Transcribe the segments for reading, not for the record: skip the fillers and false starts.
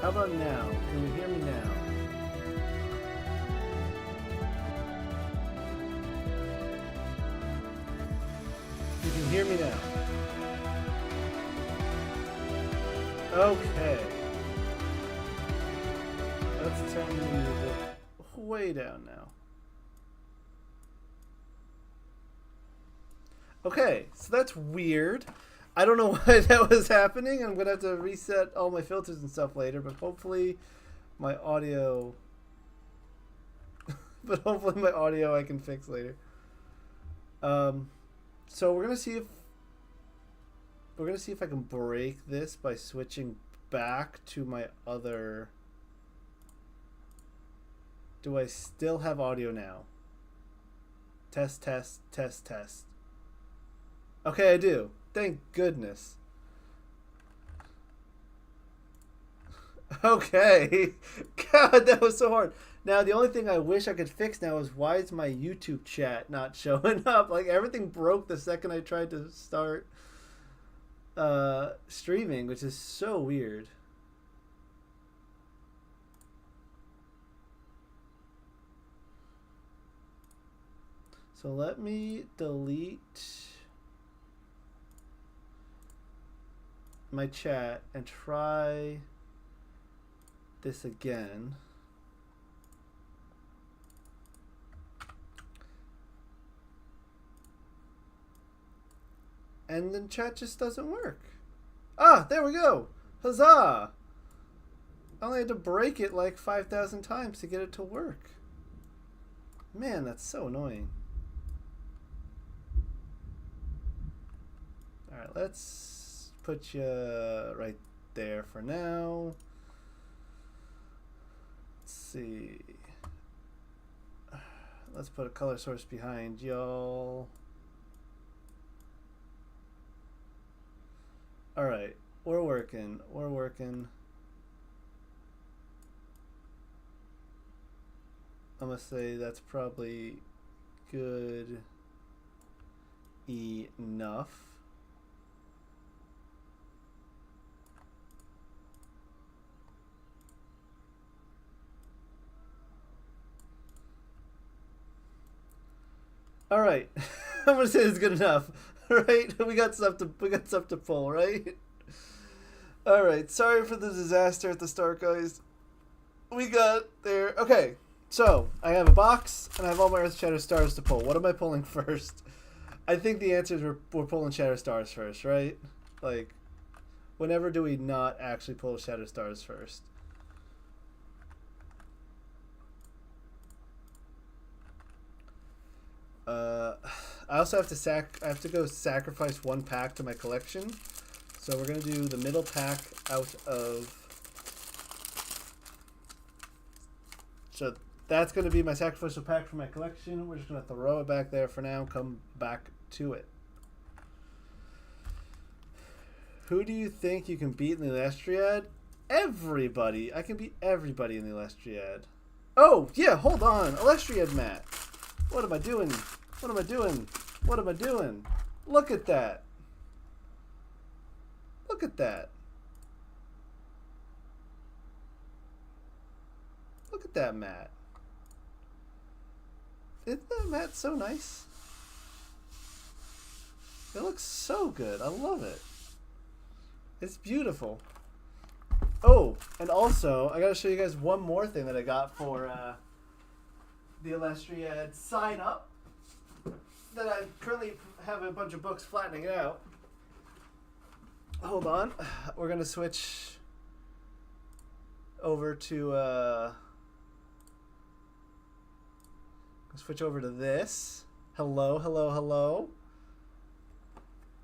How about now? Can you hear me now? You can hear me now. Okay. Let's turn the music way down now. Okay, so that's weird. I don't know why that was happening. I'm going to have to reset all my filters and stuff later, but hopefully my audio... I can fix later. So we're going to see if I can break this by switching back to my other... Do I still have audio now? Test, test, test, test. Okay, I do. Thank goodness. Okay. God, that was so hard. Now, the only thing I wish I could fix now is why is my YouTube chat not showing up? Like, everything broke the second I tried to start streaming, which is so weird. So let me delete my chat and try this again. And then chat just doesn't work. Ah, there we go. Huzzah! I only had to break it like 5,000 times to get it to work. Man, that's so annoying. Alright, let's put you right there for now. Let's see. Let's put a color source behind y'all. Alright, we're working. I'm gonna say that's probably good enough. All right, I'm gonna say it's good enough. Right, we got stuff to pull, right? All right, sorry for the disaster at the start, guys. We got there. Okay, so I have a box and I have all my Earth Shatter Stars to pull. What am I pulling first? I think the answer is we're pulling Shatter Stars first, right? Like, whenever do we not actually pull Shatter Stars first? I also have to go sacrifice one pack to my collection. So we're gonna do the middle pack out of. So that's gonna be my sacrificial pack for my collection. We're just gonna throw it back there for now. Come back to it. Who do you think you can beat in the Elestriad? Everybody. I can beat everybody in the Elestriad. Oh yeah, hold on, Elestriad Matt. What am I doing? What am I doing? What am I doing? Look at that. Look at that. Look at that mat. Isn't that mat so nice? It looks so good. I love it. It's beautiful. Oh, and also, I gotta show you guys one more thing that I got for the Elestriad sign up. That I currently have a bunch of books flattening out. Hold on. We're going to switch over to this. Hello, hello, hello.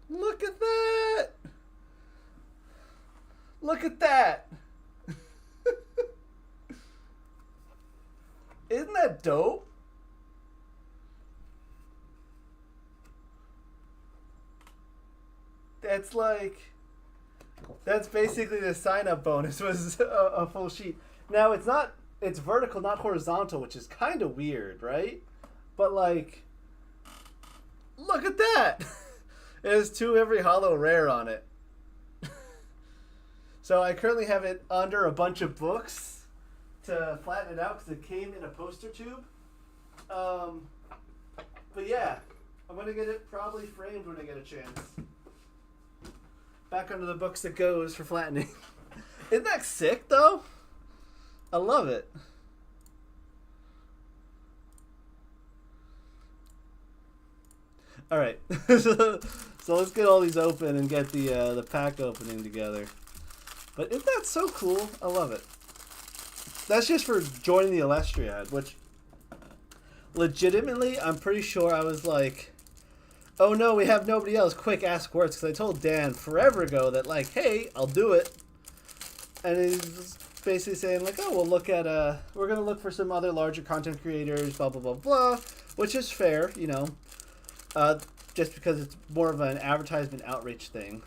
Look at that. Look at that. Isn't that dope? That's basically the sign-up bonus was a full sheet. Now it's vertical, not horizontal, which is kind of weird, right? But like, look at that. It has 2 every hollow rare on it. So I currently have it under a bunch of books to flatten it out because it came in a poster tube. But yeah, I'm going to get it probably framed when I get a chance. Back under the books it goes for flattening. Isn't that sick, though? I love it. All right, so let's get all these open and get the pack opening together. But isn't that so cool? I love it. That's just for joining the Illustriad, which legitimately, I'm pretty sure I was like, oh no, we have nobody else. Quick, ask Words, because I told Dan forever ago that like, hey, I'll do it. And he's basically saying like, oh, we'll look at we're gonna look for some other larger content creators, blah blah blah blah, which is fair, you know, just because it's more of an advertisement outreach thing.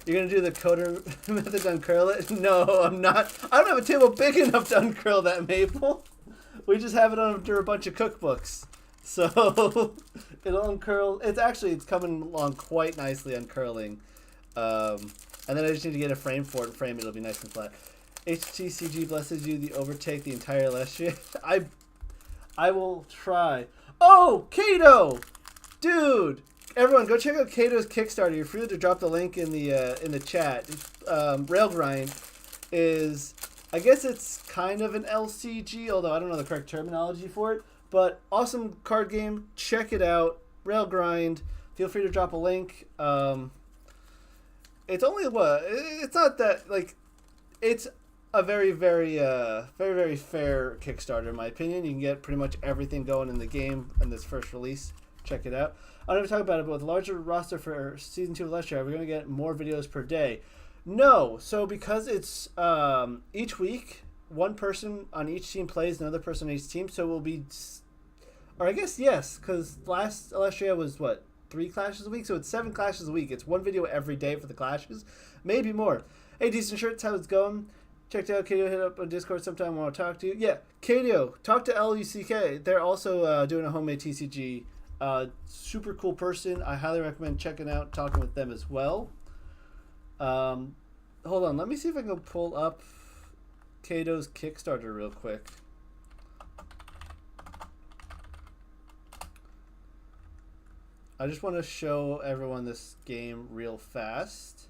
You're gonna do the coder method to uncurl it? No, I'm not. I don't have a table big enough to uncurl that maple. We just have it under a bunch of cookbooks, so it'll uncurl. It's coming along quite nicely uncurling. And then I just need to get a frame for it and frame it. It'll be nice and flat. HTCG blesses you. The overtake the entire Illustriate. I will try. Oh, Kato, dude! Everyone, go check out Kato's Kickstarter. You're free to drop the link in the chat. Railgrind is, I guess it's kind of an LCG, although I don't know the correct terminology for it. But awesome card game. Check it out. Railgrind. Feel free to drop a link. It's only what? It's not that like. It's a very, very, very fair Kickstarter in my opinion. You can get pretty much everything going in the game in this first release. Check it out. I don't even talk about it, but with a larger roster for Season 2 of Illustrator, we're going to get more videos per day. No. So because it's each week, one person on each team plays another person on each team, so we'll be... Or I guess yes, because last Illustrator was, what, 3 clashes a week? So it's 7 clashes a week. It's one video every day for the clashes. Maybe more. Hey, Decent Shirts, how's it going? Checked out Kato, hit up on Discord sometime. I want to talk to you. Yeah, Kato, talk to LUCK. They're also doing a homemade TCG. Super cool person. I highly recommend checking out, talking with them as well. Hold on, let me see if I can pull up Kato's Kickstarter real quick. I just want to show everyone this game real fast.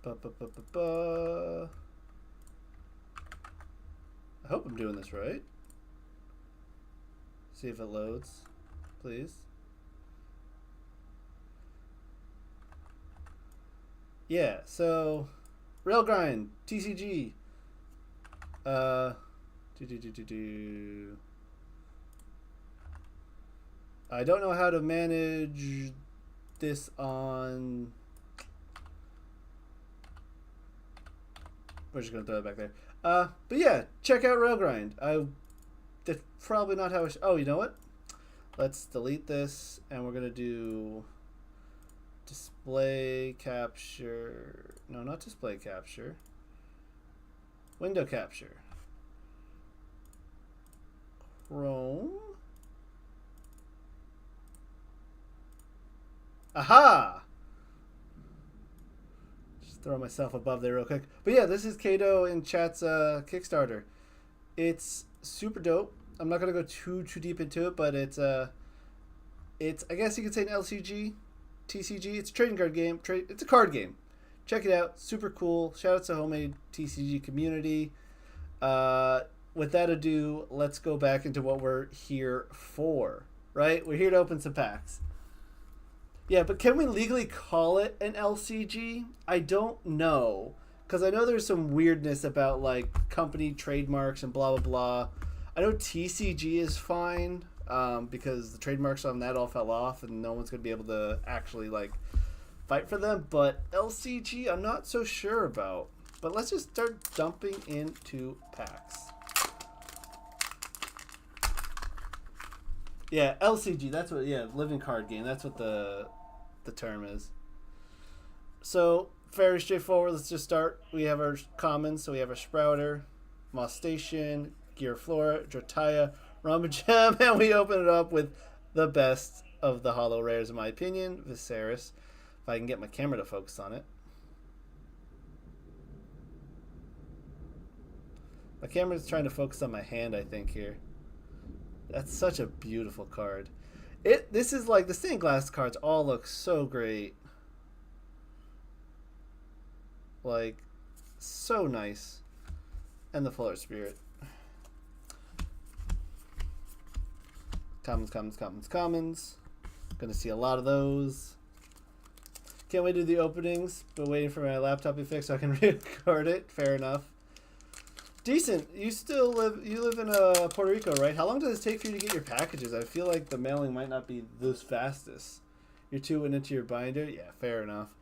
I hope I'm doing this right. See if it loads, please. Yeah, so Railgrind, TCG. I don't know how to manage this on... We're just going to throw it back there. But yeah, check out Railgrind. That's probably not how oh, you know what? Let's delete this, and we're going to do display capture. No, not display capture. Window capture. Chrome. Aha! Throw myself above there real quick. But yeah, this is Kato in chat's Kickstarter. It's super dope. I'm not gonna go too deep into it, but it's I guess you could say an LCG, TCG. It's a trading card game. It's a card game. Check it out. Super cool. Shout out to homemade TCG community. With that ado, let's go back into what we're here for. Right? We're here to open some packs. Yeah, but can we legally call it an LCG? I don't know. Because I know there's some weirdness about, like, company trademarks and blah, blah, blah. I know TCG is fine because the trademarks on that all fell off and no one's going to be able to actually, like, fight for them. But LCG, I'm not so sure about. But let's just start dumping into packs. Yeah, LCG, that's what, yeah, living card game. That's what the term is. So, very straightforward. Let's just start. We have our commons. So we have our Sprouter, Moss Station, Gear Flora, Drotaya, Rama Gem, and we open it up with the best of the holo rares, in my opinion, Viserys. If I can get my camera to focus on it. My camera's trying to focus on my hand, I think, here. That's such a beautiful card. This is like the stained glass cards all look so great. Like, so nice. And the Fuller Spirit. Commons. Gonna see a lot of those. Can't wait to do the openings, but waiting for my laptop to be fixed so I can record it. Fair enough. Decent. You live in Puerto Rico, right? How long does it take for you to get your packages? I feel like the mailing might not be the fastest. You're 2 into your binder? Yeah, fair enough.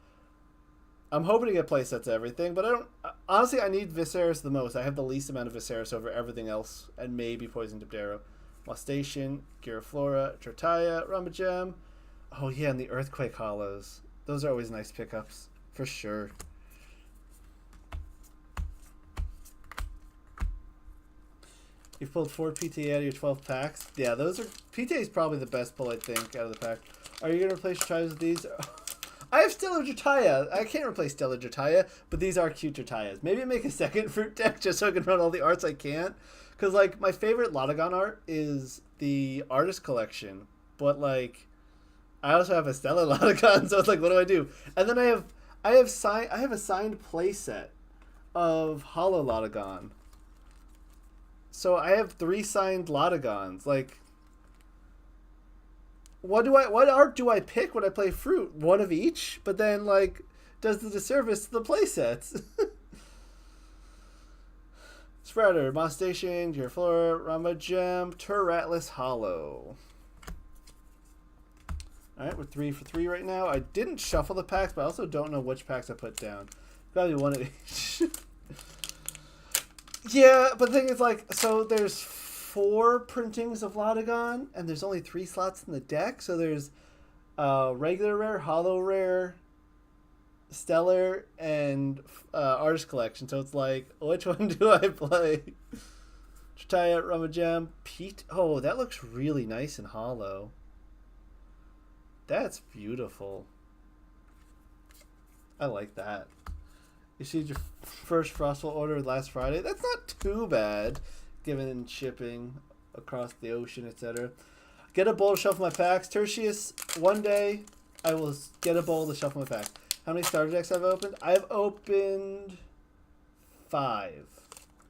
I'm hoping to get playsets of everything, but I don't... Honestly, I need Viserys the most. I have the least amount of Viserys over everything else, and maybe Poison Tipped Arrow. Station, Giraflora, Tortaya, Rumagem. Oh yeah, and the Earthquake Hollows. Those are always nice pickups, for sure. You've pulled 4 PTA out of your 12 packs. Yeah, those are... PTA is probably the best pull, I think, out of the pack. Are you going to replace Jotayas with these? I have Stellar Jotaya. I can't replace Stellar Jotaya, but these are cute Jotayas. Maybe make a second fruit deck just so I can run all the arts I can't. Because, like, my favorite Lotagon art is the Artist Collection. But, like, I also have a Stellar Lotagon, so it's like, what do I do? And then I have a signed playset of Holo Lotagon. So I have 3 signed Lotagons. Like, what art do I pick when I play Fruit? One of each? But then, like, does the disservice to the playsets. Spreader, Moss Station, Giraflora, Rumagem, Turratless Hollow. Alright, we're 3 for 3 right now. I didn't shuffle the packs, but I also don't know which packs I put down. Probably one of each. Yeah, but the thing is, like, so there's 4 printings of Lotagon, and there's only 3 slots in the deck. So there's regular rare, holo rare, stellar, and artist collection. So it's like, which one do I play? Chitaya, Rumagem, Pete. Oh, that looks really nice in holo. That's beautiful. I like that. You see your first Frostfall order last Friday. That's not too bad, given shipping across the ocean, etc. Get a bowl to shuffle my packs. Tertius, one day I will get a bowl to shuffle my packs. How many starter decks I've opened? I've opened 5.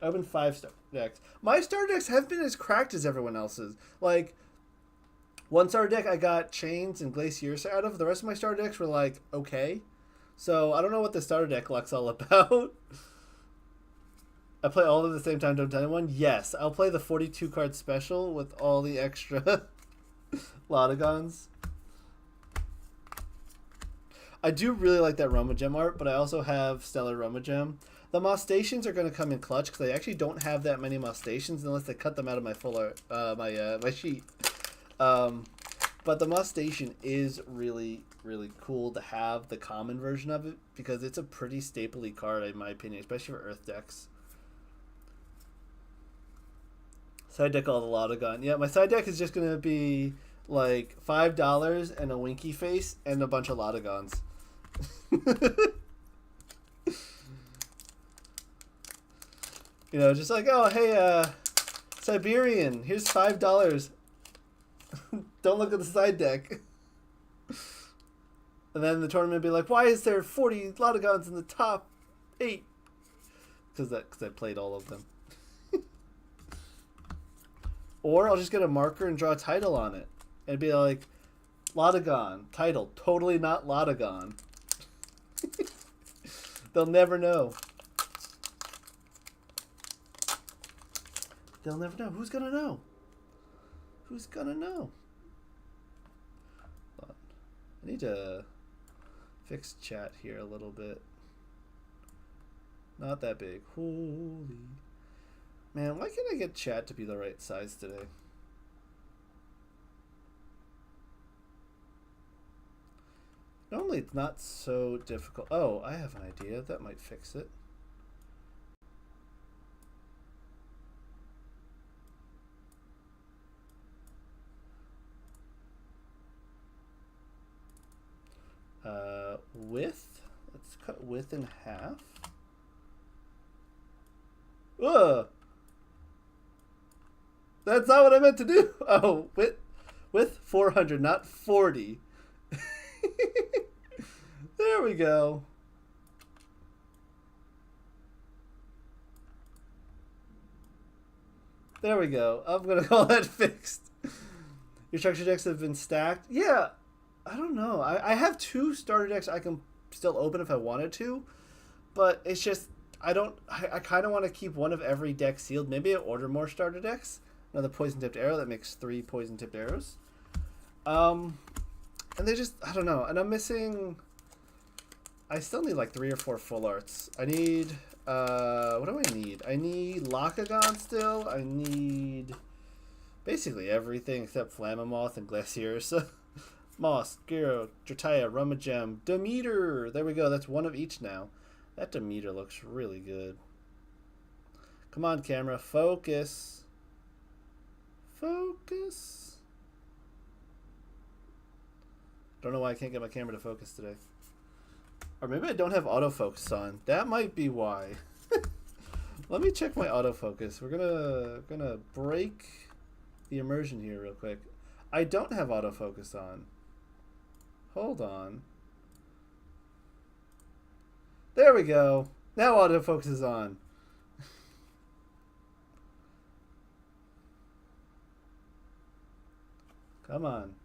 I opened 5 starter decks. My starter decks haven't been as cracked as everyone else's. Like, one starter deck I got Chains and Glaciers out of. The rest of my starter decks were like, okay. So, I don't know what the starter deck luck's all about. I play all of them at the same time, don't tell anyone? Yes, I'll play the 42 card special with all the extra Lotagons. I do really like that Rumagem art, but I also have Stellar Rumagem. The Moss Stations are going to come in clutch because I actually don't have that many Moss Stations unless they cut them out of my full art, my sheet. But the Moss Station is really cool to have the common version of it because it's a pretty stapley card in my opinion, especially for Earth decks. Side deck all the Lotagon. Yeah, my side deck is just going to be like $5 and a winky face and a bunch of Lotagons. You know, just like, oh, hey, Siberian, here's $5. Don't look at the side deck. And then the tournament would be like, why is there 40 Lotagons in the top 8? Because I played all of them. Or I'll just get a marker and draw a title on it. And it'd be like, Lotagon, title, totally not Lotagon. They'll never know. They'll never know. Who's gonna know? Who's gonna know? I need to fix chat here a little bit. Not that big. Holy man, why can't I get chat to be the right size today? Normally it's not so difficult. Oh, I have an idea. That might fix it. Width. Let's cut width in half. Ugh. That's not what I meant to do. Oh, width 400, not 40. There we go. There we go. I'm going to call that fixed. Your structure decks have been stacked. Yeah, I don't know. I have 2 starter decks I can still open if I wanted to. But it's just, I kind of want to keep one of every deck sealed. Maybe I order more starter decks. Another poison-tipped arrow. That makes 3 poison-tipped arrows. And they just, I don't know. And I'm missing, I still need like 3 or 4 full arts. I need... what do I need? I need Lakagon still. I need basically everything except Flammomoth and Glacierus. Moss, Gyro, Drataya, Rummagem, Demeter. There we go. That's 1 of each now. That Demeter looks really good. Come on, camera. Focus. Focus. Don't know why I can't get my camera to focus today. Or maybe I don't have autofocus on. That might be why. Let me check my autofocus. We're gonna break the immersion here real quick. I don't have autofocus on. Hold on. There we go. Now autofocus is on. Come on.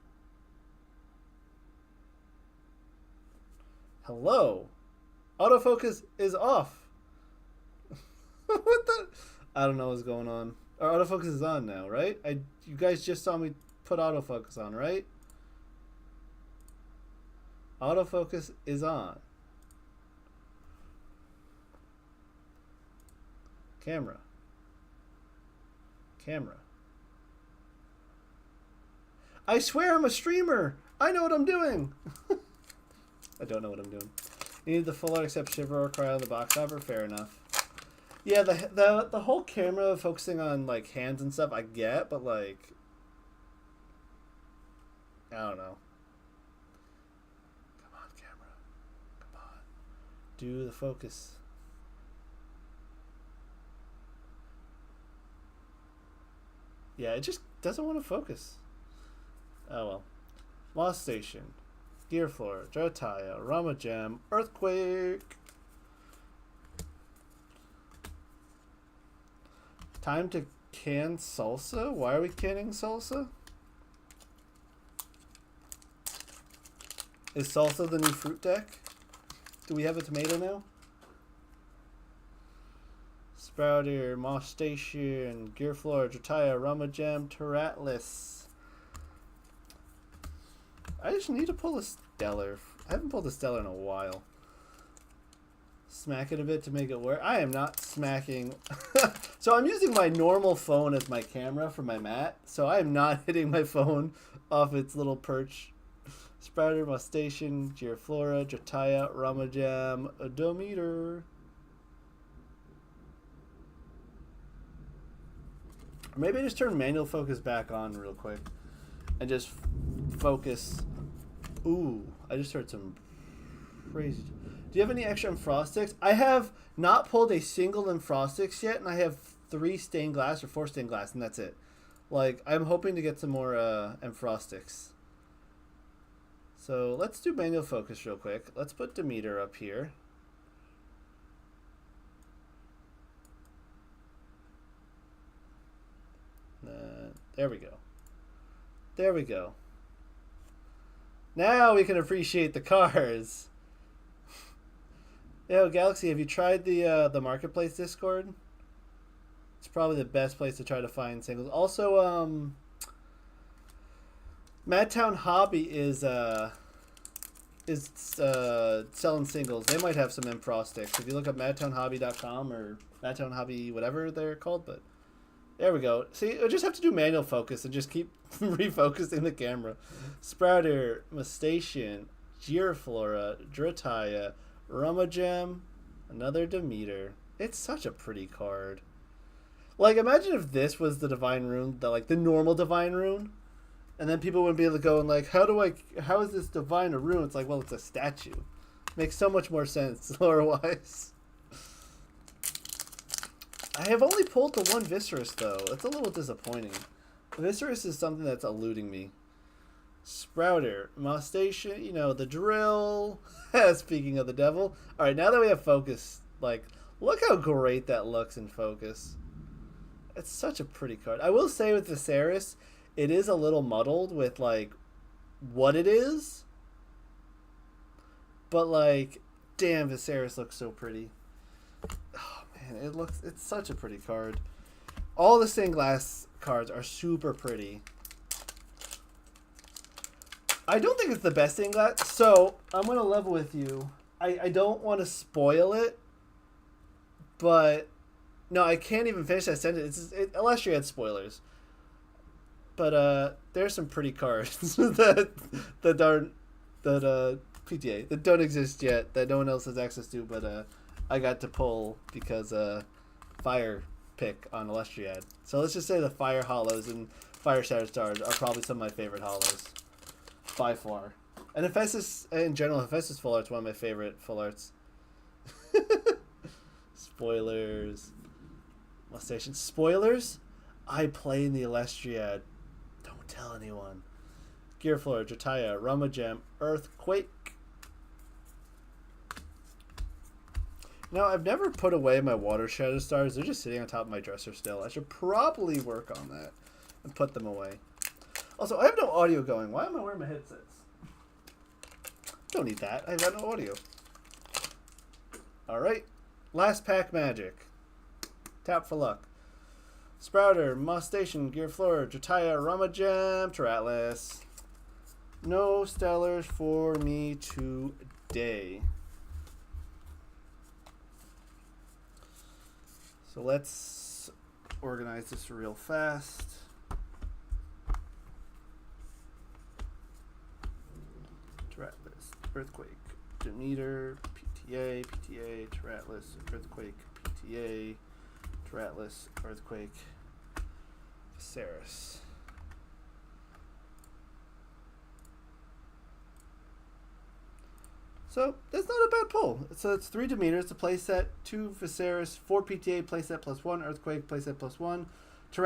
Hello. Autofocus is off. What the? I don't know what's going on. Our autofocus is on now, right? You guys just saw me put autofocus on, right? Autofocus is on. Camera. Camera. I swear I'm a streamer. I know what I'm doing. I don't know what I'm doing. Needed the full art except Shiver or Cry on the box cover. Fair enough. Yeah, the whole camera focusing on like hands and stuff I get, but like I don't know. Come on, camera. Come on. Do the focus. Yeah, it just doesn't want to focus. Oh well. Lost Station. Gearfloor, Drataya, Rummagem, Earthquake. Time to can salsa? Why are we canning salsa? Is salsa the new fruit deck? Do we have a tomato now? Sprouter, Moss Station, Gearfloor, Drataya, Rummagem, Terratlas. I just need to pull a Stellar. I haven't pulled a Stellar in a while. Smack it a bit to make it work. I am not smacking. So I'm using my normal phone as my camera for my mat. So I am not hitting my phone off its little perch. Sprouter, Moss Station, Gearflora, Drataya, Rummagem, Odometer. Or maybe I just turn manual focus back on real quick. And just focus. Ooh, I just heard some crazy. Do you have any extra Enfrostics? I have not pulled a single Enfrostics yet, and I have 3 stained glass or 4 stained glass, and that's it. Like, I'm hoping to get some more Enfrostics. So let's do manual focus real quick. Let's put Demeter up here. There we go. There we go. Now we can appreciate the cars. Yo, Galaxy, have you tried the Marketplace Discord? It's probably the best place to try to find singles. Also, Madtown Hobby is selling singles. They might have some Enfrostics. If you look up madtownhobby.com or Madtown Hobby, whatever they're called, but there we go. See, I just have to do manual focus and just keep refocusing the camera. Sprouter, Mustation, Gearflora, Drataya, Rummagem, another Demeter. It's such a pretty card. Like, imagine if this was the Divine Rune, the normal Divine Rune, and then people wouldn't be able to go and like, how is this Divine a rune? It's like, well, it's a statue. Makes so much more sense lore-wise. I have only pulled the one Viscerus, though. That's a little disappointing. Viscerus is something that's eluding me. Sprouter, Molestation, you know, the drill. Speaking of the devil. Alright, now that we have focus, like, look how great that looks in focus. It's such a pretty card. I will say with Viserys, it is a little muddled with, like, what it is. But, like, damn, Viserys looks so pretty. Oh, man, it's such a pretty card. All the stained glass cards are super pretty. I don't think it's the best stained glass, so I'm going to level with you. I don't want to spoil it, but no, I can't even finish that sentence. Unless you had spoilers. But there's some pretty cards that PTA that don't exist yet, that no one else has access to, but I got to pull because Fire pick on Illustriad. So let's just say the Fire Hollows and Fire Shattered Stars are probably some of my favorite hollows. By far. And Hephaestus, in general, Hephaestus full art's one of my favorite full arts. Spoilers. Molestation. Spoilers? I play in the Illustriad. Don't tell anyone. Gearfloor, Jataya, Ramagem, Earthquake. Now, I've never put away my Water Shadow Stars. They're just sitting on top of my dresser still. I should probably work on that and put them away. Also, I have no audio going. Why am I wearing my headsets? Don't need that. I've got no audio. Alright. Last pack magic. Tap for luck. Sprouter, Molestation, Gearfloor, Jataya, Ramagem, Atlas. No stellars for me today. So let's organize this real fast. Atlas, Earthquake, Demeter, PTA, Atlas, Earthquake, PTA, Atlas, Earthquake, Viserys. So that's not a bad pull. So it's 3 Demeters to playset, 2 Viserys, 4 PTA playset +1, Earthquake playset +1.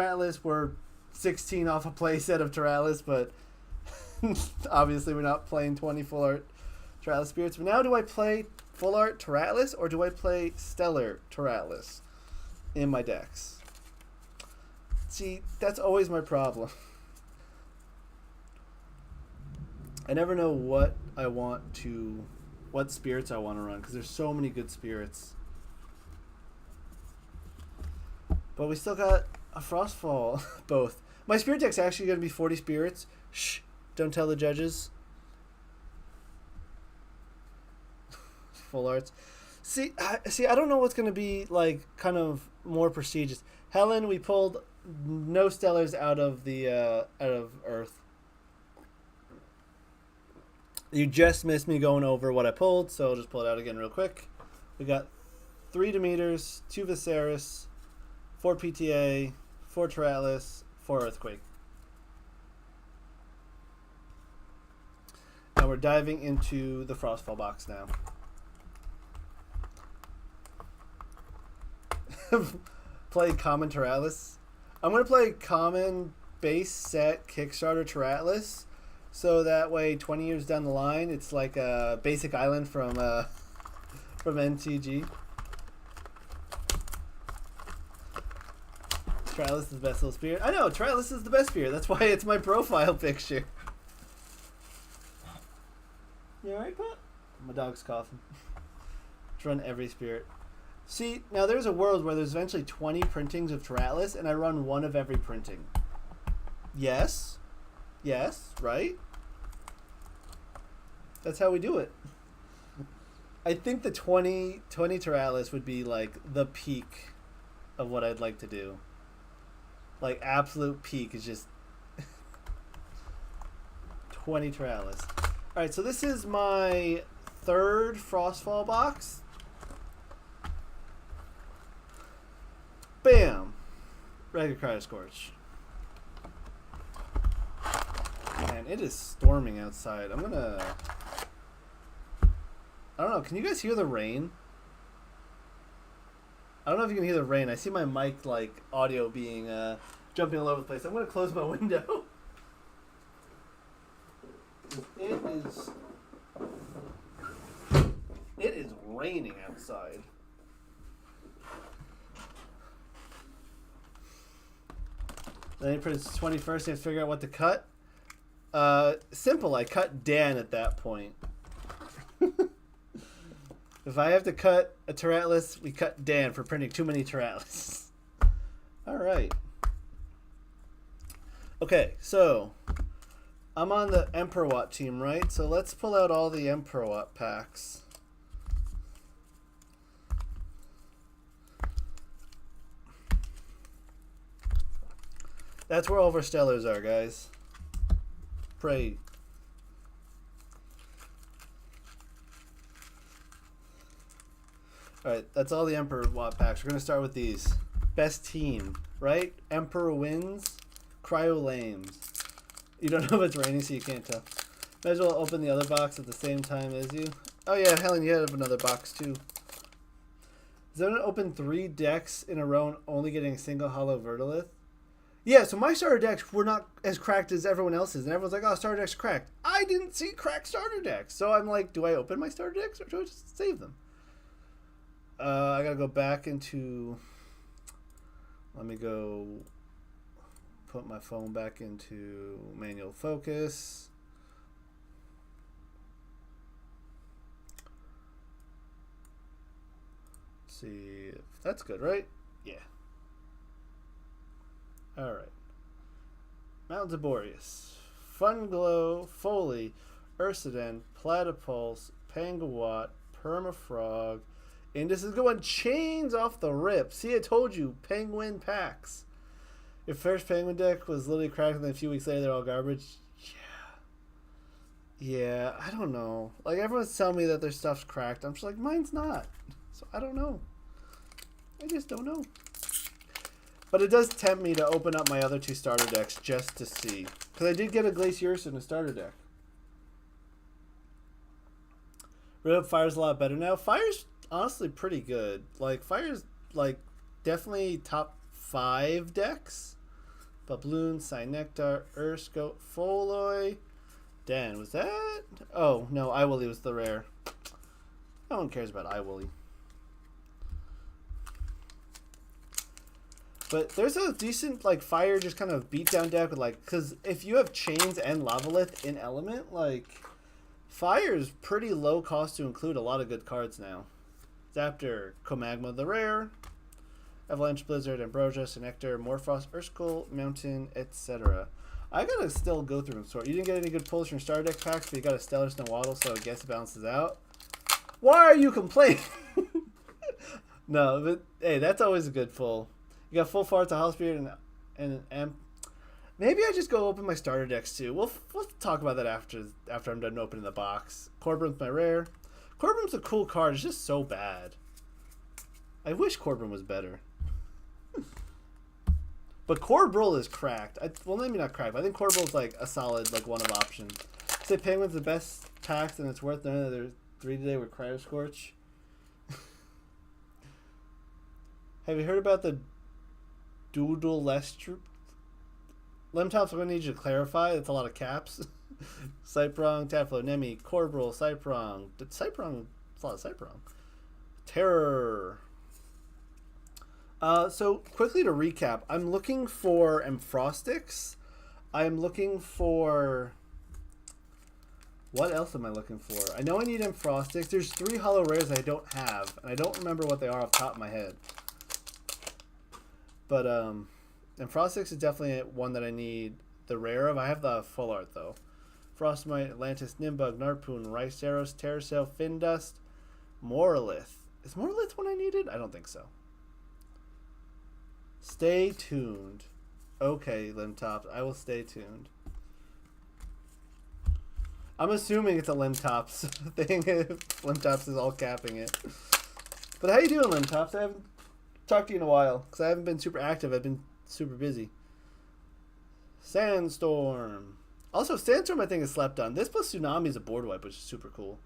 Atlas, we're 16 off a playset of Atlas, but obviously we're not playing 20 full art Atlas spirits. But now do I play full art Atlas or do I play Stellar Atlas in my decks? See, that's always my problem. I never know what spirits I want to run because there's so many good spirits. But we still got a Frostfall both. My spirit deck's actually going to be 40 spirits. Shh. Don't tell the judges. Full arts. See, I don't know what's going to be like kind of more prestigious. Helen, we pulled no stellars out of Earth. You just missed me going over what I pulled, so I'll just pull it out again real quick. We got 3 Demeters, 2 Viserys, 4 PTA, 4 Atlas, 4 Earthquake. And we're diving into the Frostfall box now. Play common Atlas. I'm going to play common base set Kickstarter Atlas. So that way 20 years down the line, it's like a basic island from NTG. Atlas is the best little spirit. I know, Atlas is the best spirit. That's why it's my profile picture. You alright, Pat? My dog's coughing. Let's run every spirit. See, now there's a world where there's eventually 20 printings of Atlas, and I run one of every printing. Yes. Yes, right? That's how we do it. I think the 20 Atlas would be like the peak of what I'd like to do. Like absolute peak is just 20 Atlas. Alright, so this is my 3rd Frostfall box. Bam! Regular Cryo Scorch. Man, it is storming outside. I'm gonna I don't know. Can you guys hear the rain? I don't know if you can hear the rain. I see my mic like audio being jumping all over the place. I'm gonna close my window. It is raining outside. Then April 21st, I have to figure out what to cut. Simple. I cut Dan at that point. If I have to cut a Tyrantlus, we cut Dan for printing too many Tyrantlus. All right. Okay, so I'm on the Emperor Watt team, right? So let's pull out all the Emperor Watt packs. That's where all of our stellars are, guys. Pray. Alright, that's all the Emperor Watt packs. We're going to start with these. Best team, right? Emperor wins. Cryo lames. You don't know if it's raining, so you can't tell. Might as well open the other box at the same time as you. Oh yeah, Helen, you have another box too. Is that going to open 3 decks in a row and only getting a single hollow Vertilith? Yeah, so my starter decks were not as cracked as everyone else's, and everyone's like, oh, starter decks cracked. I didn't see cracked starter decks. So I'm like, do I open my starter decks or do I just save them? I gotta go back into... Let me go put my phone back into manual focus. See if that's good, right? Yeah. Alright. Mountains of Boreas. Funglow, Foley, Ursidon, Platypulse, Pangawat, Permafrog. And this is going chains off the rip. See, I told you. Penguin packs. Your first Penguin deck was literally cracked, and then a few weeks later they're all garbage. Yeah, I don't know. Like, everyone's telling me that their stuff's cracked. I'm just like, mine's not. So I don't know. I just don't know. But it does tempt me to open up my other 2 starter decks just to see. Because I did get a Glacius in a starter deck. Red Up Fire's a lot better now. Fire's honestly pretty good. Like, Fire's, like, definitely top 5 decks. Babloon, Cynectar, Ursko, Foloy. Dan, was that? Oh, no, Iwoolly was the rare. No one cares about Iwoolly. But there's a decent, like, Fire just kind of beatdown deck with, like, because if you have Chains and Lavalith in Element, like, Fire is pretty low cost to include a lot of good cards now. Zaptor, Comagma the rare, Avalanche, Blizzard, Ambrosia, Cynectar, Morphos, Urskul, Mountain, etc. I gotta still go through and sort. You didn't get any good pulls from Star Deck packs, but you got a Stellar Snowaddle, so I guess it balances out. Why are you complaining? No, but hey, that's always a good pull. You got full Fart to House Spirit and an Amp. Maybe I just go open my starter decks too. We'll talk about that after I'm done opening the box. Corbin's my rare. Corbin's a cool card. It's just so bad. I wish Corbin was better. But Corbril is cracked. Well, maybe not cracked. But I think Corbril's like a solid like one of options. Say Penguin's the best packs, and it's worth knowing that there's 3 today with Cryo Scorch. Have you heard about the Doodle Lestru? Lemtops, I'm going to need you to clarify. That's a lot of caps. Cyprong, Taflo, Nemi, Corbril, Cyprong. Cyprong, it's a lot of Cyprong. Terror. So, quickly to recap, I'm looking for Amphrostix. I'm looking for... What else am I looking for? I know I need Amphrostix. There's 3 hollow rares I don't have, and I don't remember what they are off the top of my head. But, Amphrostix is definitely one that I need the rare of. I have the full art, though. Frostmite, Atlantis, Nimbug, Narpoon, Riceros, Terracell, Findust, Morlith. Is Morlith one I needed? I don't think so. Stay tuned. Okay, Limtops. I will stay tuned. I'm assuming it's a Limtops thing if Limtops is all capping it. But how you doing, Limtops? I haven't talked to you in a while because I haven't been super active. I've been super busy. Sandstorm. Also, Sandstorm I think is slept on. This plus Tsunami is a board wipe, which is super cool.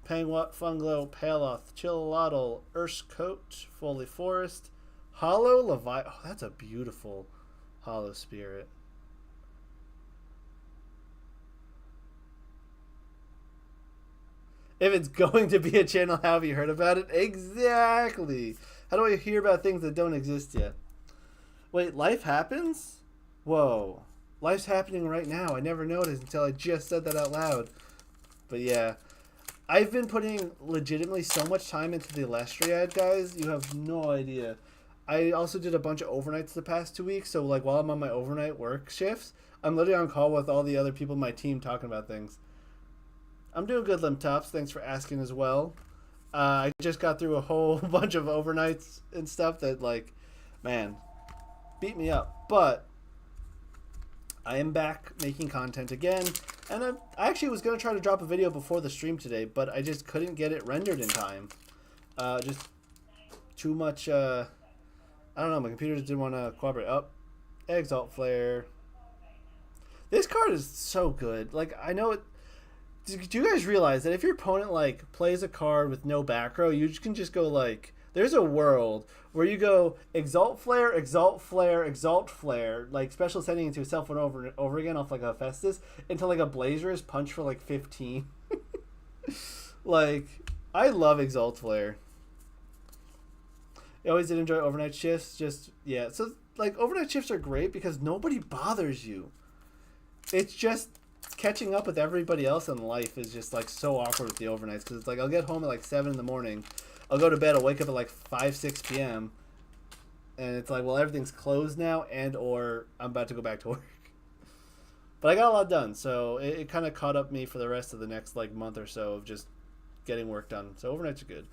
Pangwat, Funglo, Paloth, Chillatl, Urskote, Foley Forest, Hollow Levi. Oh, that's a beautiful Hollow Spirit. If it's going to be a channel, how have you heard about it? Exactly. How do I hear about things that don't exist yet? Wait, life happens? Whoa. Life's happening right now. I never noticed until I just said that out loud. But yeah. I've been putting legitimately so much time into the Lestriad, guys. You have no idea. I also did a bunch of overnights the past 2 weeks. So like while I'm on my overnight work shifts, I'm literally on call with all the other people in my team talking about things. I'm doing good, Limp Tops. Thanks for asking as well. I just got through a whole bunch of overnights and stuff that, like, man, beat me up. But I am back making content again. And I actually was going to try to drop a video before the stream today, but I just couldn't get it rendered in time. Just too much, I don't know, my computer just didn't want to cooperate. Up, Exalt Flare. This card is so good. Like, I know it. Do you guys realize that if your opponent like plays a card with no back row, you can just go like, there's a world where you go Exalt Flare, Exalt Flare, Exalt Flare, like special sending into yourself and over again off like a Festus into like a Blazer's punch for like 15. Like, I love Exalt Flare. I always did enjoy overnight shifts. Just, yeah. So like overnight shifts are great because nobody bothers you. It's just catching up with everybody else in life is just like so awkward with the overnights because it's like I'll get home at like 7 in the morning, I'll go to bed, I'll wake up at like 5-6 p.m. and it's like, well, everything's closed now and or I'm about to go back to work. But I got a lot done, so it kind of caught up me for the rest of the next like month or so of just getting work done. So overnights are good.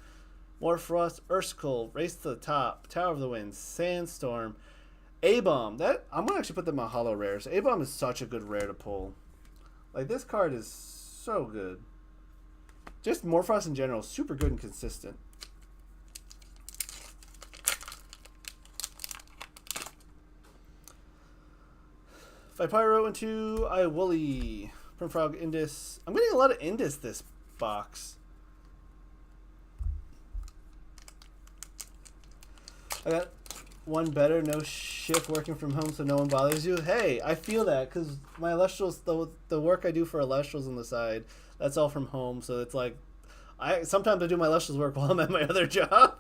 More Frost, Urskul, Race to the Top, Tower of the Winds, Sandstorm, A-Bomb. That I'm gonna actually put them on hollow rares. A-Bomb is such a good rare to pull. Like, this card is so good. Just Morphos in general, super good and consistent. Vipyro into Iwooly. Primfrog, Indus. I'm getting a lot of Indus this box. I got one better, no shift working from home so no one bothers you. Hey, I feel that because my Elestrals, the work I do for Elestrals on the side, that's all from home. So it's like, sometimes I do my Elestrals work while I'm at my other job.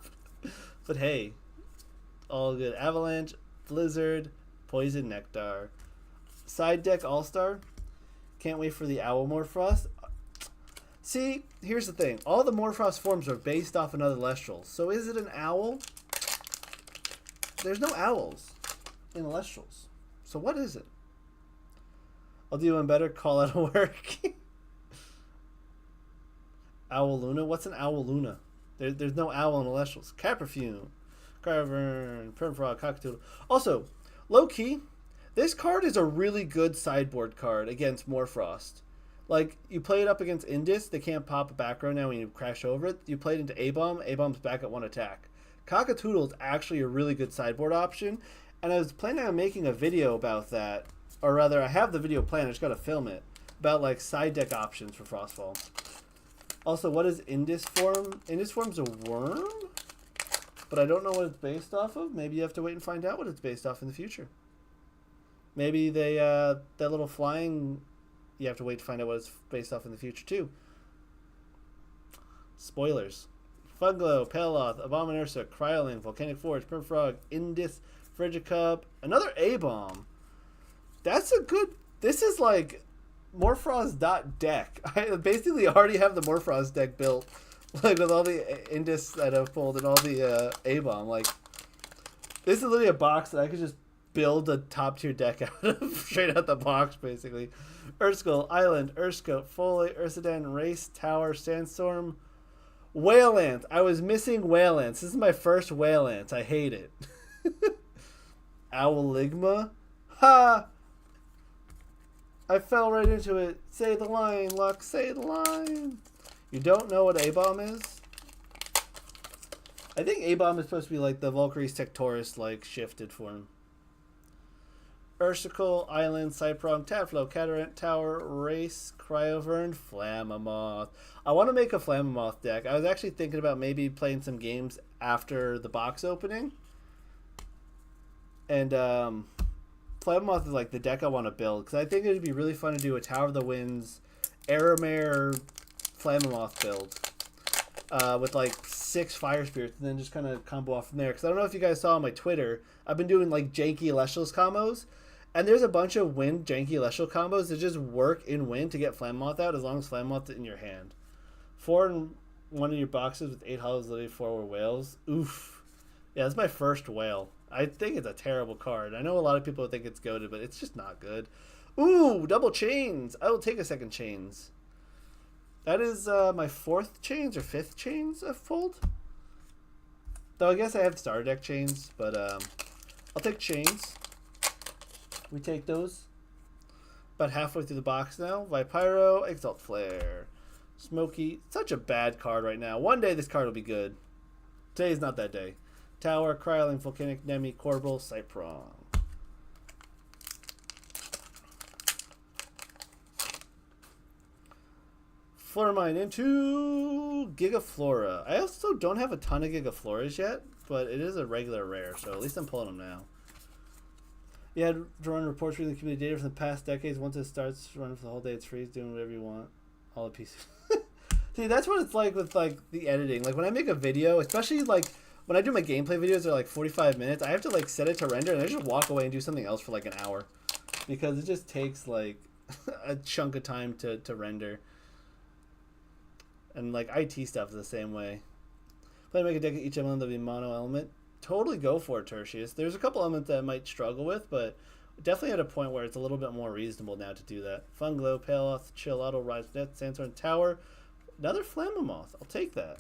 But hey, all good. Avalanche, Blizzard, Poison Nectar. Side deck All-Star. Can't wait for the Owl Morphrost. See, here's the thing. All the Morphrost forms are based off another Lestral. So is it an owl? There's no owls in Lestrals. So what is it? I'll do one better. Call out of work. Owl Luna? What's an Owl Luna? There's no owl in Lestrals. Caperfume. Cavern. Permafrog. Cockatoodle. Also, low-key, this card is a really good sideboard card against Morphrost. Like, you play it up against Indus, they can't pop a back row now when you crash over it. You play it into A-Bomb, A-Bomb's back at 1 attack. Cockatoodle is actually a really good sideboard option, and I was planning on making a video about that, or rather, I have the video planned, I just gotta film it, about like side deck options for Frostfall. Also, what is Indus Form? Indus Form's a worm, but I don't know what it's based off of. Maybe you have to wait and find out what it's based off in the future. Maybe they, that little flying, you have to wait to find out what it's based off in the future too. Spoilers. Funglo, Paloth, Abominursa, Cryoling, Volcanic Forge, Permafrog, Indus, Frigicub, another A-Bomb. That's a good... This is like Morphrost.deck. I basically already have the Morphrost deck built, like with all the Indus that I've pulled and all the A-Bomb. Like, this is literally a box that I could just build a top-tier deck out of, straight out the box, basically. Urskul, Island, Urskote, Foley, Ursadan, Race, Tower, Sandstorm, Wayland. I was missing Wayland. This is my first Wayland. I hate it. Owligma? Ha! I fell right into it. Say the line, Lux. Say the line. You don't know what A-Bomb is? I think A-Bomb is supposed to be like the Valkyrie's Tectorus, like, shifted form. Ursical, Island, Cyprong, Tadflow, Catarant, Tower, Race, Cryovern, Flammoth. I want to make a Flammoth deck. I was actually thinking about maybe playing some games after the box opening. And Flammoth is like the deck I want to build because I think it would be really fun to do a Tower of the Winds, Aramare, Flammoth build with like 6 Fire Spirits and then just kind of combo off from there. Because I don't know if you guys saw on my Twitter, I've been doing like janky Celestials combos. And there's a bunch of Wind janky Celestial combos that just work in Wind to get Flammoth out as long as Flammoth's in your hand. 4 in one of your boxes with 8 hollows, literally 4 were whales. Oof. Yeah, that's my first whale. I think it's a terrible card. I know a lot of people think it's goated, but it's just not good. Ooh, double chains. I will take a second chains. That is my 4th chains or 5th chains I've pulled. Though I guess I have starter deck chains, but I'll take chains. We take those. About halfway through the box now. Vipyro, Exalt Flare. Smoky. Such a bad card right now. One day this card will be good. Today's not that day. Tower, Cryoling, Volcanic, Nemi, Corbel, Cyprong. Flormine into Gigaflora. I also don't have a ton of Gigafloras yet, but it is a regular rare, so at least I'm pulling them now. You had drawn reports reading the community data from the past decades. Once it starts running for the whole day, it's free, doing whatever you want. All the pieces. See, that's what it's like with like the editing. Like when I make a video, especially like when I do my gameplay videos, they're like 45 minutes. I have to like set it to render, and I just walk away and do something else for like an hour because it just takes like a chunk of time to render. And like IT stuff is the same way. Play to make a deck of each element that'll be mono element. Totally go for it, Tertius. There's a couple elements that I might struggle with, but definitely at a point where it's a little bit more reasonable now to do that. Funglow, Paleoth, Chill, Auto, Rise, Death, Sandstorm, Tower. Another Flammoth. I'll take that.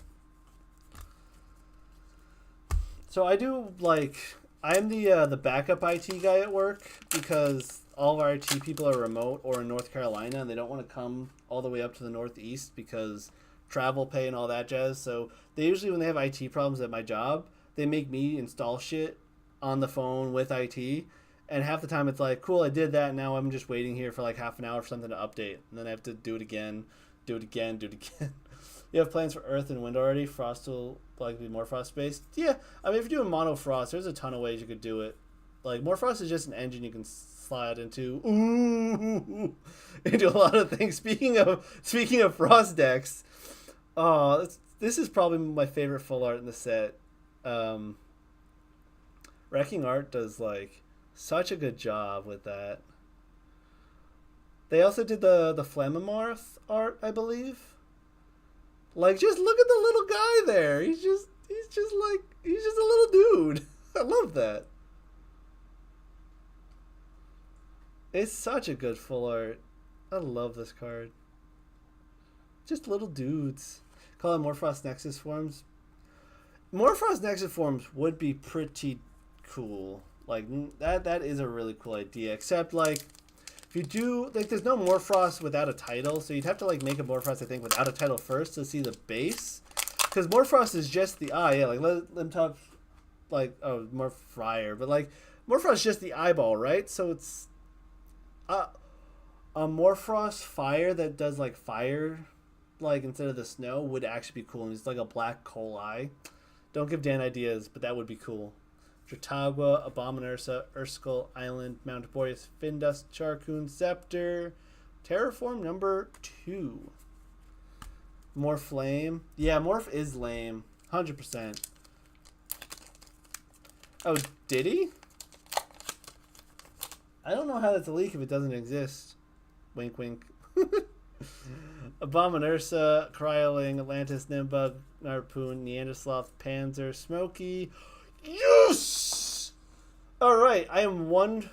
So I do like I'm the backup IT guy at work because all of our IT people are remote or in North Carolina and they don't want to come all the way up to the Northeast because travel pay and all that jazz. So they usually, when they have IT problems at my job, they make me install shit on the phone with IT. And half the time it's like, cool, I did that. Now I'm just waiting here for like half an hour for something to update. And then I have to do it again, do it again, do it again. You have plans for Earth and Wind already? Frost will likely be more Frost-based. Yeah, I mean, if you're doing mono Frost, there's a ton of ways you could do it. Like, more Frost is just an engine you can slide into. Ooh, into a lot of things. Speaking of Frost decks, this is probably my favorite full art in the set. Wrecking Art does like such a good job with that. They also did the Flammoth art, I believe. Like, just look at the little guy there. He's just a little dude. I love that. It's such a good full art. I love this card. Just little dudes. Call it Morphrost Nexus forms. Morphrost Nexus forms would be pretty cool. Like, that is a really cool idea. Except, like, if you do, like, there's no Morphrost without a title, so you'd have to, like, make a Morphrost, I think, without a title first to see the base. Because Morphrost is just the eye, yeah, like, let them talk, like, oh, Morphfire, but, like, Morphrost is just the eyeball, right? So it's a Morphrost fire that does, like, fire, like, instead of the snow would actually be cool, and it's like a black coal eye. Don't give Dan ideas, but that would be cool. Jotagua, Abominursa, Ursical, Island, Mount Boreas, Findust, Charcoon, Scepter, Terraform number 2. Morphlame. Yeah, Morph is lame. 100%. Oh, did he? I don't know how that's a leak if it doesn't exist. Wink, wink. Abominursa, Cryoling, Atlantis, Nimbug, Narpoon, Neandersloth, Panzer, Smoky. Yes! Alright, I am one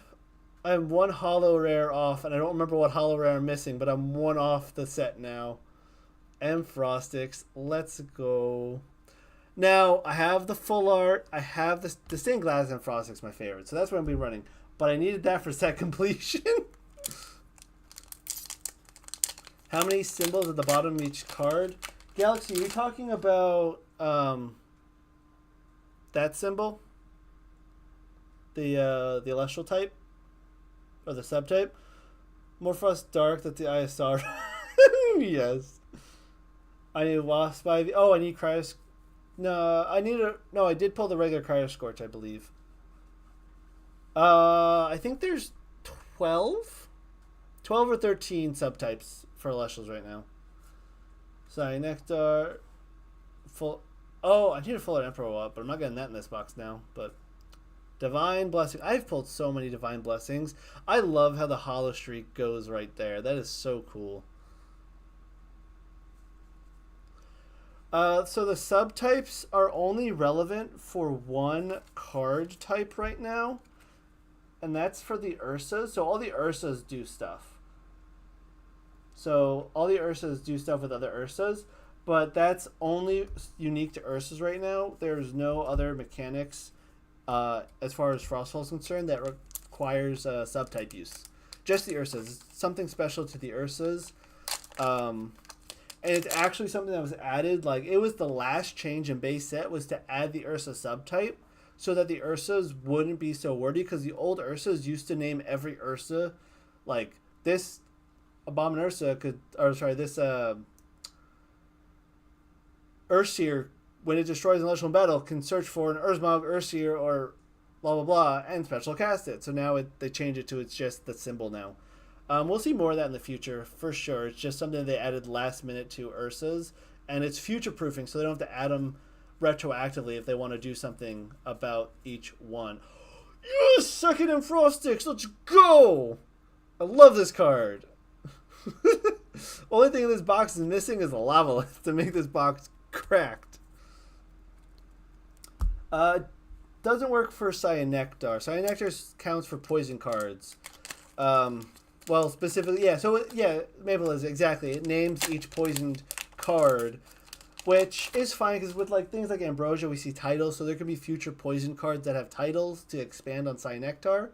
hollow rare off, and I don't remember what hollow rare I'm missing, but I'm one off the set now. And Frostix. Let's go. Now, I have the full art. I have the stained glass and Frostix, my favorite, so that's what I'm going to be running. But I needed that for set completion. How many symbols at the bottom of each card? Galaxy, are you talking about that symbol? The celestial type? or the subtype. Morphos Dark, that's the ISR. Yes. I need Wasp Ivy. Oh, I need Cryos. No, I need a. No, I did pull the regular Cryoscorch, I believe. I think there's 12? 12 or 13 subtypes for Celestials right now. Sorry, Nectar. Full. Oh, I need a Full Emperor up, but I'm not getting that in this box now. But Divine Blessing. I've pulled so many Divine Blessings. I love how the Hollow Streak goes right there. That is so cool. So the subtypes are only relevant for one card type right now. And that's for the Ursas. So all the Ursas do stuff. So all the Ursas do stuff with other Ursas. But that's only unique to Ursas right now. There's no other mechanics as far as Frostfall is concerned that requires subtype use. Just the Ursas. It's something special to the Ursas. And it's actually something that was added. Like, it was the last change in base set was to add the Ursa subtype so that the Ursas wouldn't be so wordy, because the old Ursas used to name every Ursa. Like, this Abomin Ursa could... Or, sorry, this Urseer, when it destroys an elemental battle, can search for an Urzmog, Urseer, or blah, blah, blah, and special cast it. So now they change it to it's just the symbol now. We'll see more of that in the future, for sure. It's just something they added last minute to Ursas, and it's future-proofing, so they don't have to add them retroactively if they want to do something about each one. Yes! Second in Frostix! Let's go! I love this card. Only thing in this box is missing is the Lavalith to make this box cracked. Doesn't work for Cyanectar. Cyanectar counts for poison cards. Well, specifically, yeah. So, yeah, Maple is exactly. It names each poisoned card, which is fine because with like things like Ambrosia, we see titles, so there could be future poison cards that have titles to expand on Cyanectar.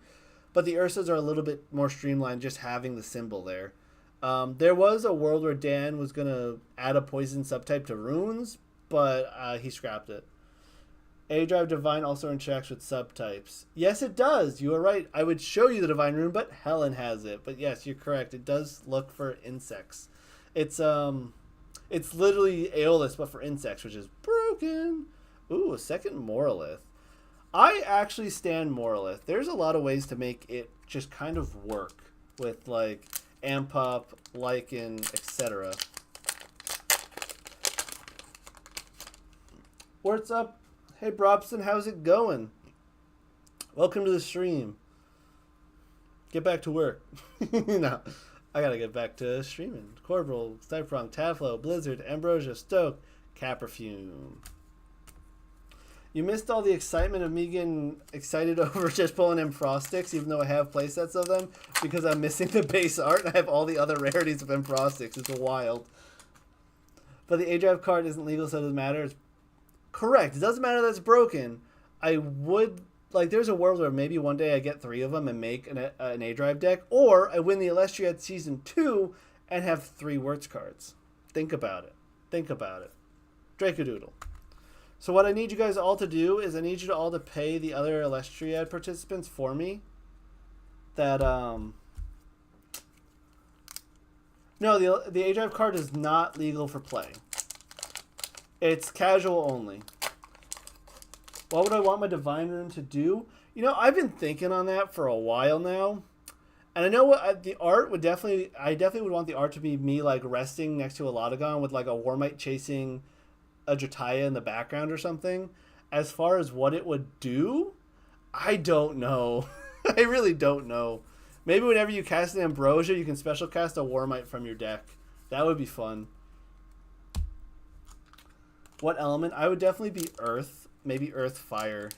But the Ursas are a little bit more streamlined, just having the symbol there. There was a world where Dan was gonna add a poison subtype to runes, but he scrapped it. A-Drive Divine also interacts with subtypes. Yes, it does. You are right. I would show you the Divine Rune, but Helen has it. But yes, you're correct. It does look for insects. It's literally Aeolus, but for insects, which is broken. Ooh, a second Moralith. I actually stand Moralith. There's a lot of ways to make it just kind of work with, like, Ampup, Lichen, etc. What's up? Hey, Brobson, how's it going? Welcome to the stream. Get back to work. No, I gotta get back to streaming. Corporal, Sniperong, Taflo, Blizzard, Ambrosia, Stoke, Caperfume. You missed all the excitement of me getting excited over just pulling in Frostix, even though I have playsets of them, because I'm missing the base art and I have all the other rarities of Frostix. It's wild. But the A-Drive card isn't legal, so it doesn't matter. It's correct. It doesn't matter that it's broken. I would... Like, there's a world where maybe one day I get 3 of them and make an A-Drive deck, or I win the Elestriad Season 2 and have 3 Wirtz cards. Think about it. Think about it. Dracodoodle. So what I need you guys all to do is I need you to all to pay the other Elestriad participants for me. That, No, the A-Drive card is not legal for play. It's casual only. What would I want my Divine Rune to do? You know, I've been thinking on that for a while now. And I know what the art would definitely... I definitely would want the art to be me, like, resting next to a Lotagon with, like, a Warmite chasing a Jotaya in the background or something. As far as what it would do, I don't know. I really don't know. Maybe whenever you cast an Ambrosia, you can special cast a Warmite from your deck. That would be fun. What element? I would definitely be Earth. Maybe Earth, Fire.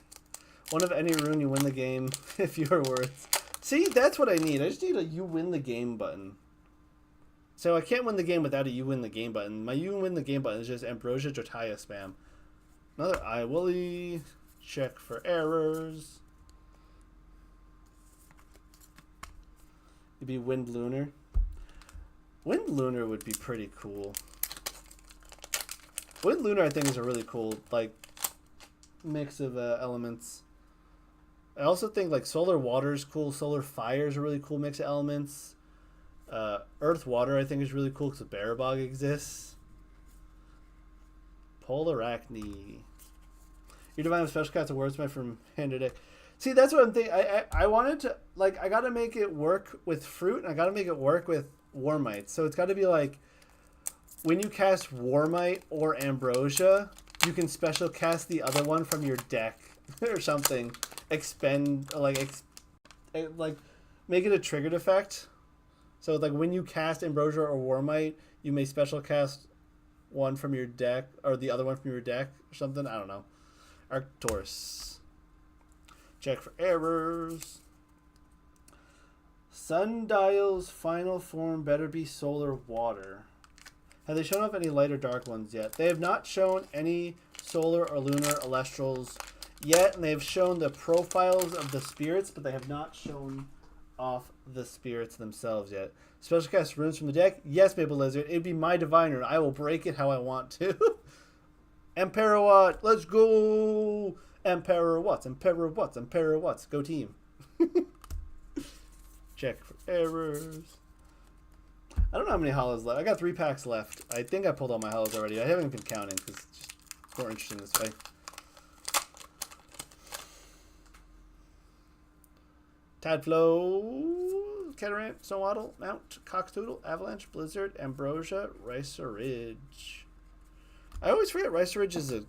One of any rune, you win the game if you are worth. See, that's what I need. I just need a you win the game button. So I can't win the game without a you win the game button. My you win the game button is just Ambrosia Jotaya spam. Another iWilly. Check for errors. It'd be Wind Lunar. Wind Lunar would be pretty cool. Wind Lunar, I think, is a really cool, like, mix of elements. I also think like solar water is cool. Solar fire is a really cool mix of elements. Earth water I think is really cool because the Barabog exists. Polarachne. You're divine with special cast of wordsmith from Hand Deck. See, that's what I'm thinking. I wanted to, like, I got to make it work with fruit, and I got to make it work with Warmite. So it's got to be like, when you cast Warmite or Ambrosia, you can special cast the other one from your deck or something. Expend, like make it a triggered effect. So, like, when you cast Ambrosia or Warmite, you may special cast one from your deck, or the other one from your deck, or something. I don't know. Arcturus. Check for errors. Sundial's final form better be solar water. Have they shown off any light or dark ones yet? They have not shown any solar or lunar Alestrals yet, and they have shown the profiles of the spirits, but they have not shown off the spirits themselves yet. Special cast runes from the deck? Yes, Maple Lizard. It'd be my diviner. I will break it how I want to. Emperor what? Let's go! Emperor what's? Emperor what's? Emperor what's? Go team. Check for errors. I don't know how many hollows left. I got 3 packs left. I think I pulled all my hollows already. I haven't been counting because it's just more interesting this way. Tadflow, Catarant, Snowaddle, Mount, Cockstoodle, Avalanche, Blizzard, Ambrosia, Ricer Ridge. I always forget Ricer Ridge is a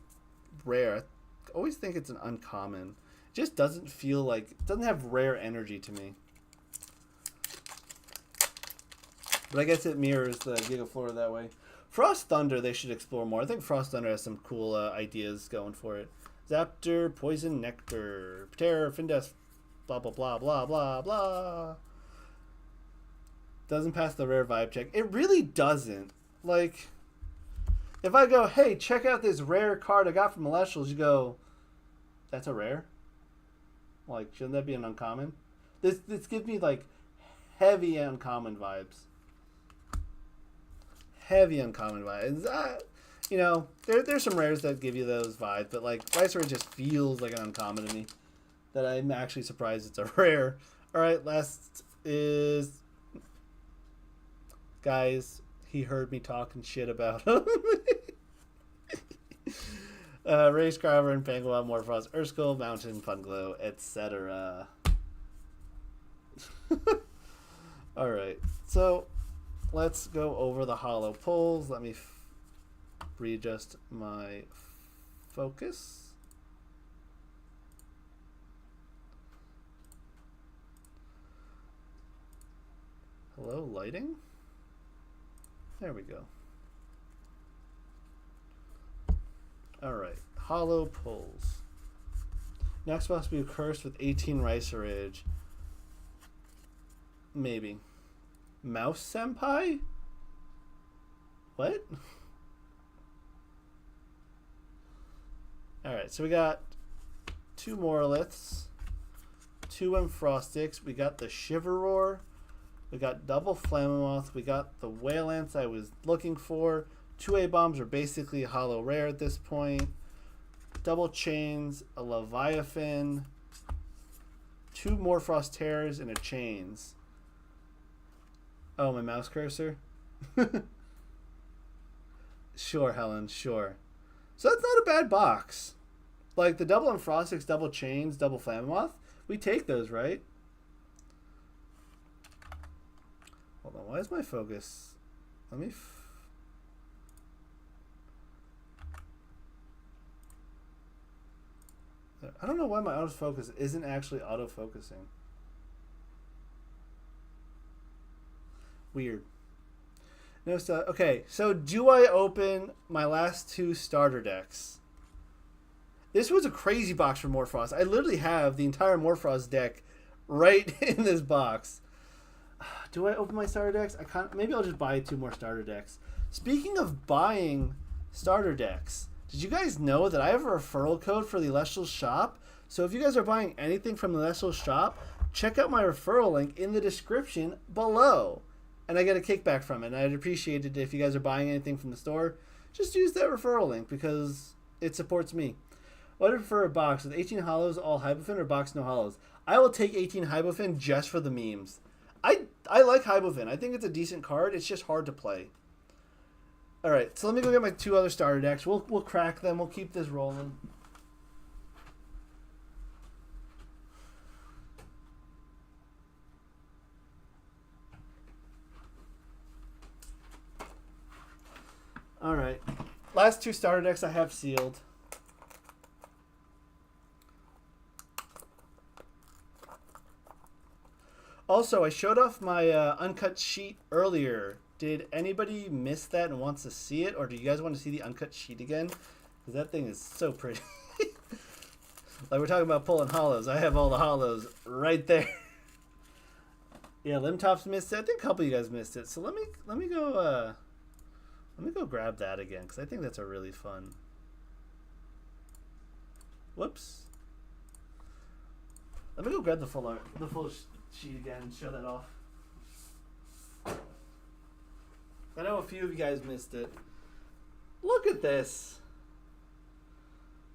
rare. I always think it's an uncommon. It just doesn't feel like, it doesn't have rare energy to me. But I guess it mirrors the Gigaflora that way. Frost Thunder, they should explore more. I think Frost Thunder has some cool ideas going for it. Zaptor, Poison Nectar, Terror, Findeath, blah, blah, blah, blah, blah, blah. Doesn't pass the rare vibe check. It really doesn't. Like, if I go, hey, check out this rare card I got from Celestials, you go, that's a rare? Like, shouldn't that be an uncommon? This gives me, like, heavy uncommon vibes. Heavy uncommon vibes. You know, there's some rares that give you those vibes, but, like, Ricer just feels like an uncommon to me. That I'm actually surprised it's a rare. Alright, last is... Guys, he heard me talking shit about him. Ray Scriber and Pangolin, Morphos, Urskull, Mountain, Funglow, etc. Alright, so let's go over the hollow pulls. Let me readjust my focus. Hello, lighting? There we go. Alright, hollow pulls. Next must be cursed with 18 Ricer Ridge. Maybe. Mouse Senpai? What? Alright, so we got 2 Moroliths, 2 Enfrostics, we got the Shiveroar, we got double Flammoth, we got the Whale Ants I was looking for, 2 A-Bombs are basically hollow rare at this point, double Chains, a Leviathan, 2 Morphos Terrors, and a Chains. Oh, my mouse cursor? Sure, Helen, sure. So that's not a bad box. Like, the double Enfrostics, double Chains, double Flammoth, we take those, right? Hold on, why is my focus? Let me... I don't know why my autofocus isn't actually autofocusing. Weird. No stuff. Okay, so do I open my last 2 starter decks? This was a crazy box for Morphos. I literally have the entire Morphos deck right in this box. Do I open my starter decks? I can't. Maybe I'll just buy 2 more starter decks. Speaking of buying starter decks, did you guys know that I have a referral code for the Celestial Shop? So if you guys are buying anything from the Celestial Shop, check out my referral link in the description below. And I get a kickback from it. And I'd appreciate it if you guys are buying anything from the store. Just use that referral link because it supports me. What do you prefer, a box with 18 hollows, all Hybafin, or box no hollows? I will take 18 Hybafin just for the memes. I like Hybafin. I think it's a decent card. It's just hard to play. All right, so let me go get my 2 other starter decks. We'll crack them. We'll keep this rolling. All right, last 2 starter decks I have sealed. Also, I showed off my uncut sheet earlier. Did anybody miss that and wants to see it? Or do you guys want to see the uncut sheet again? Because that thing is so pretty. Like we're talking about pulling hollows. I have all the hollows right there. Yeah, Limtops missed it. I think a couple of you guys missed it. So let me go grab that again, because I think that's a really fun. Whoops. Let me go grab the full sheet again and show that off. I know a few of you guys missed it. Look at this.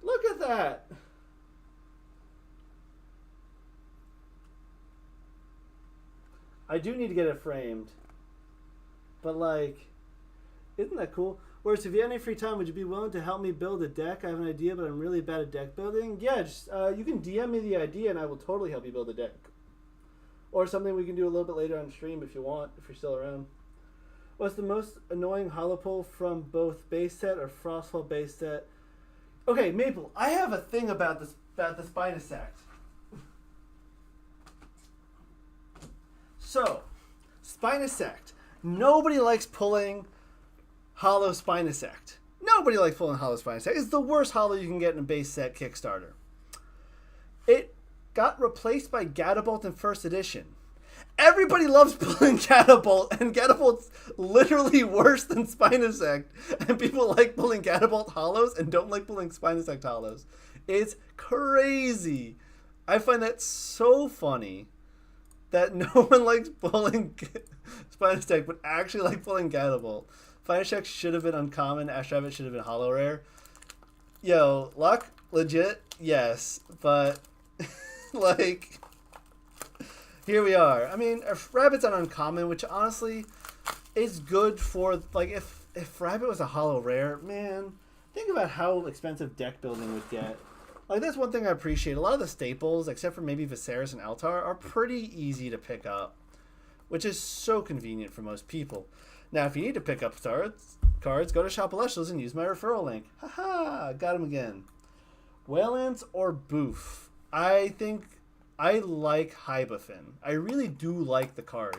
Look at that. I do need to get it framed. But like, isn't that cool? Whereas if you had any free time, would you be willing to help me build a deck? I have an idea, but I'm really bad at deck building. Yeah, just you can DM me the idea and I will totally help you build a deck. Or something we can do a little bit later on stream if you want, if you're still around. What's the most annoying hollow pull from both base set or Frostfall base set? Okay, Maple, I have a thing about this, about the Spinosect. So, Spinosect. Nobody likes pulling hollow Spinosect. Nobody likes pulling hollow Spinosect. It's the worst hollow you can get in a base set Kickstarter. It got replaced by Gadabolt in first edition. Everybody loves pulling Gadabolt, and Gadabolt's literally worse than Spinosect. And people like pulling Gadabolt hollows and don't like pulling Spinosect hollows. It's crazy. I find that so funny that no one likes pulling Spinosect, but actually like pulling Gadabolt. Spinosect should have been uncommon. Ash Rabbit should have been hollow rare. Yo, luck, legit, yes, but like, here we are. I mean, Rabbit's an uncommon, which honestly is good for, like, if Rabbit was a hollow rare, man, think about how expensive deck building would get. Like, that's one thing I appreciate. A lot of the staples, except for maybe Viserys and Altar, are pretty easy to pick up, which is so convenient for most people. Now, if you need to pick up cards, go to Shop Celestials and use my referral link. Haha, got him again. Waylands or Boof? I think I like Hybafin. I really do like the card.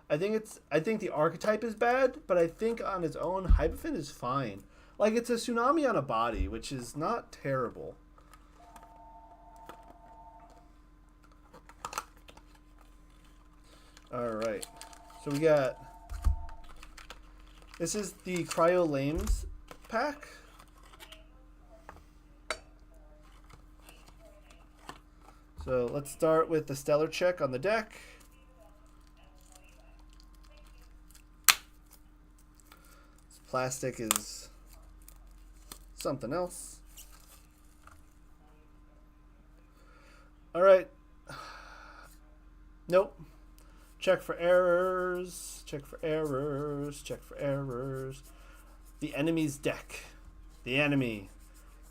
I think the archetype is bad, but I think on its own, Hybafin is fine. Like, it's a tsunami on a body, which is not terrible. Alright. So we got... This is the Cryo Lames pack. So let's start with the Stellar check on the deck. This plastic is something else. All right. Nope. Check for errors. Check for errors. Check for errors. The enemy's deck. The enemy.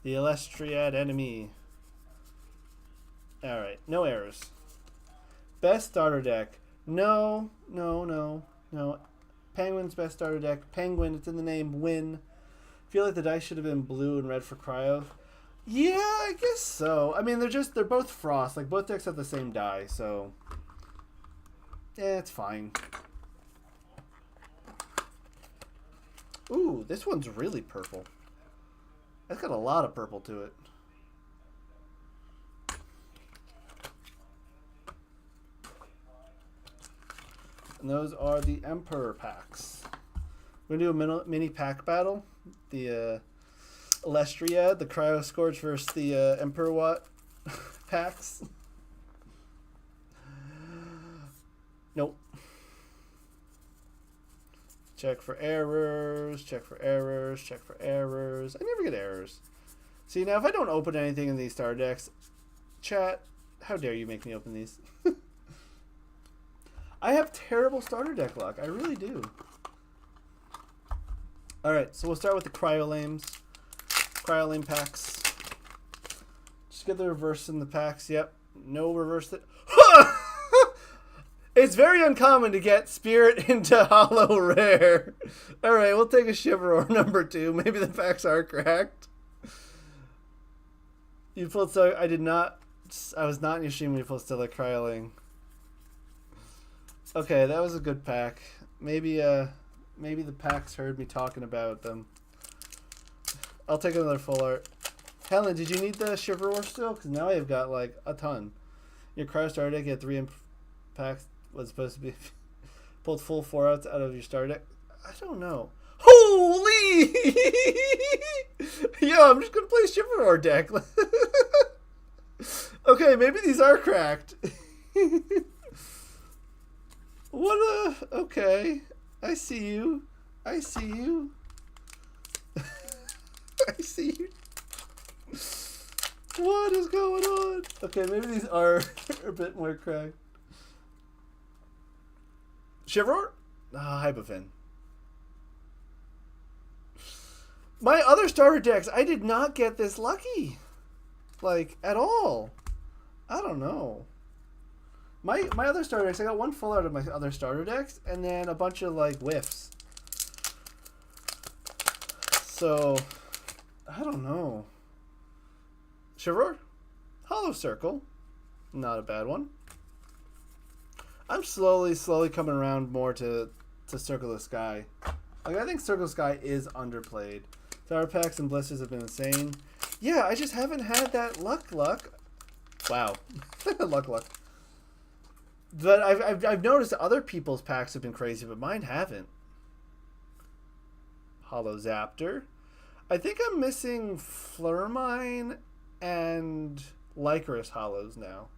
The Elestriad enemy. Alright, no errors. Best starter deck. No. Penguin's best starter deck. Penguin, it's in the name. Win. Feel like the dice should have been blue and red for Cryo. Yeah, I guess so. I mean, they're both Frost. Like, both decks have the same die, so... Yeah, it's fine. Ooh, this one's really purple. That's got a lot of purple to it. And those are the Emperor packs. We're going to do a mini pack battle. The Elestriad, the Cryo Scourge versus the Emperor Watt packs. Nope. Check for errors, check for errors, check for errors. I never get errors. See, now if I don't open anything in these starter decks, chat, how dare you make me open these? I have terrible starter deck luck. I really do. Alright, so we'll start with the Cryolames. Cryolame packs. Just get the reverse in the packs. Yep. No reverse. It's very uncommon to get Spirit into Hollow Rare. Alright, we'll take a Shiver number 2. Maybe the packs are cracked. You pulled so I did not. I was not in your stream when you pulled Stellar Cryoling. Okay, that was a good pack. Maybe maybe the packs heard me talking about them. I'll take another full art. Helen, did you need the Shiver still? Because now I've got like a ton. Your Cryo starter deck, you had 3 packs. Was supposed to be pulled full 4 outs out of your starter deck. I don't know. Holy! Yo, I'm just gonna play Shiver deck. Okay, maybe these are cracked. What a... Okay. I see you. I see you. I see you. What is going on? Okay, maybe these are a bit more cracked. Shiver? Ah, Hypofin. My other starter decks, I did not get this lucky. Like, at all. I don't know. My other starter decks, I got 1 full out of my other starter decks, and then a bunch of, like, whiffs. So, I don't know. Shiver? Hollow Circle. Not a bad one. I'm slowly coming around more to Circle of Sky. Like, I think Circle of Sky is underplayed. Starter packs and blisters have been insane. Yeah, I just haven't had that luck. Wow. luck. But I've noticed that other people's packs have been crazy, but mine haven't. Hollow Zaptor. I think I'm missing Flurmine and Lycoris Hollows now.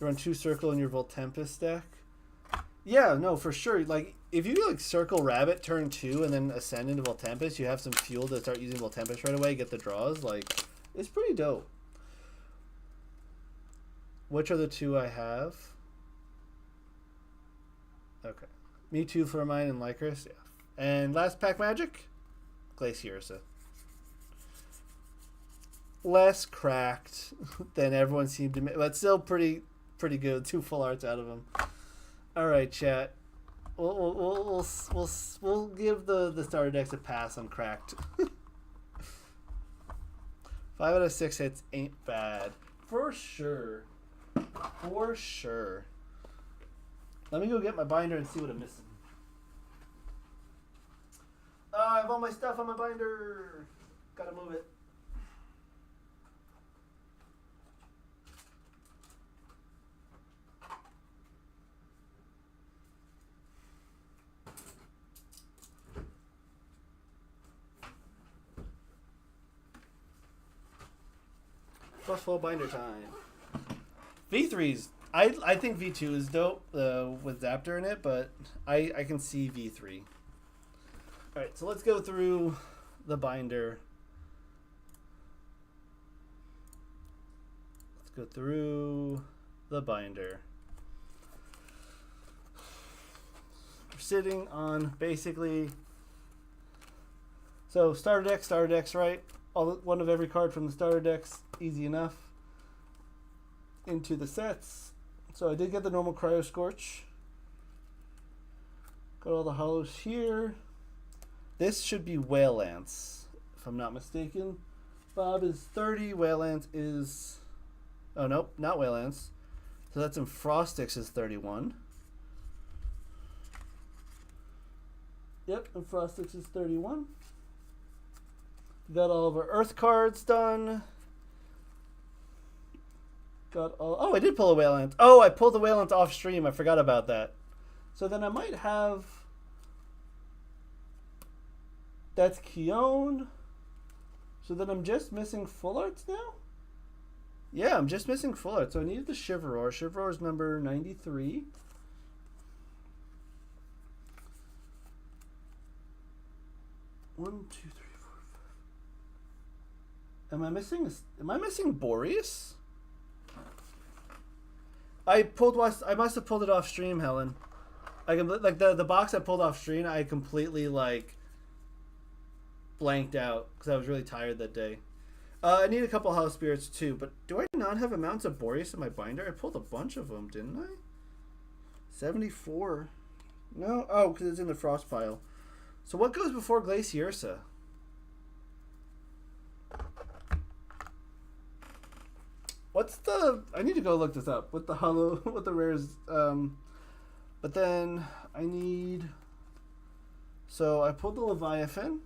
You run 2 Circle in your Voltempest deck. Yeah, no, for sure. Like, if you like Circle Rabbit turn 2 and then ascend into Voltempest, you have some fuel to start using Voltempest right away, get the draws. Like, it's pretty dope. Which are the 2 I have? Okay. Me too for mine and Lycoris, yeah. And last pack magic? Glaciersa. Less cracked than everyone seemed to make, but still pretty good. 2 full arts out of them. All right, chat. We'll give the starter decks a pass on cracked. 5 out of 6 hits ain't bad for sure. For sure. Let me go get my binder and see what I'm missing. I have all my stuff on my binder. Gotta move it. Plus full binder time. V3's. I think V2 is dope with Zaptor in it, but I can see V3. Alright, so let's go through the binder. Let's go through the binder. We're sitting on basically... So starter decks, right? One of every card from the starter decks. Easy enough. Into the sets. So I did get the normal Cryo Scorch. Got all the hollows here. This should be Whale Lance, if I'm not mistaken. Bob is 30. Whale Lance is... Oh, nope, not Whale Lance. So that's in Frostix is 31. Yep, and Frostix is 31. Got all of our Earth cards done. Got all... Oh, I did pull a Whale Lance. Oh, I pulled the Whale Lance off stream. I forgot about that. So then I might have... That's Keone. So then I'm just missing full arts now? Yeah, I'm just missing full arts. So I needed the Shiveror. Shiveror is number 93. 1, 2, 3, 4, 5. Am I missing? Am I missing Boreas? I must have pulled it off stream, Helen. I can like the box I pulled off stream. I completely like blanked out because I was really tired that day. I need a couple house spirits too, but do I not have amounts of Boreas in my binder? I pulled a bunch of them, didn't I? 74. No, oh, because it's in the frost pile. So what goes before Glaciersa? What's the? I need to go look this up. What the hollow? What the rares? But then I need. So I pulled the Leviathan,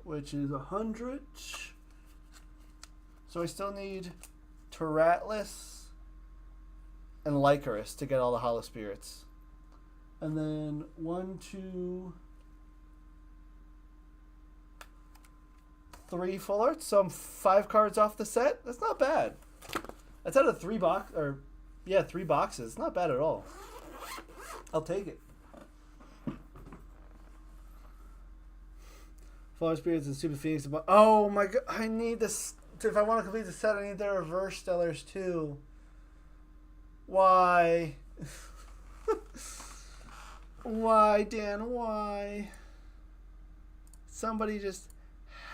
which is 100. So I still need Teratlus and Lycaris to get all the hollow spirits. And then 1, 2, 3 full arts. So I'm 5 cards off the set. That's not bad. That's out of 3 boxes. Not bad at all. I'll take it. Flower Spirits and Stupid Phoenix. Oh my god, I need this. If I want to complete the set, I need the reverse stellars too. Why? Why, Dan? Why? Somebody just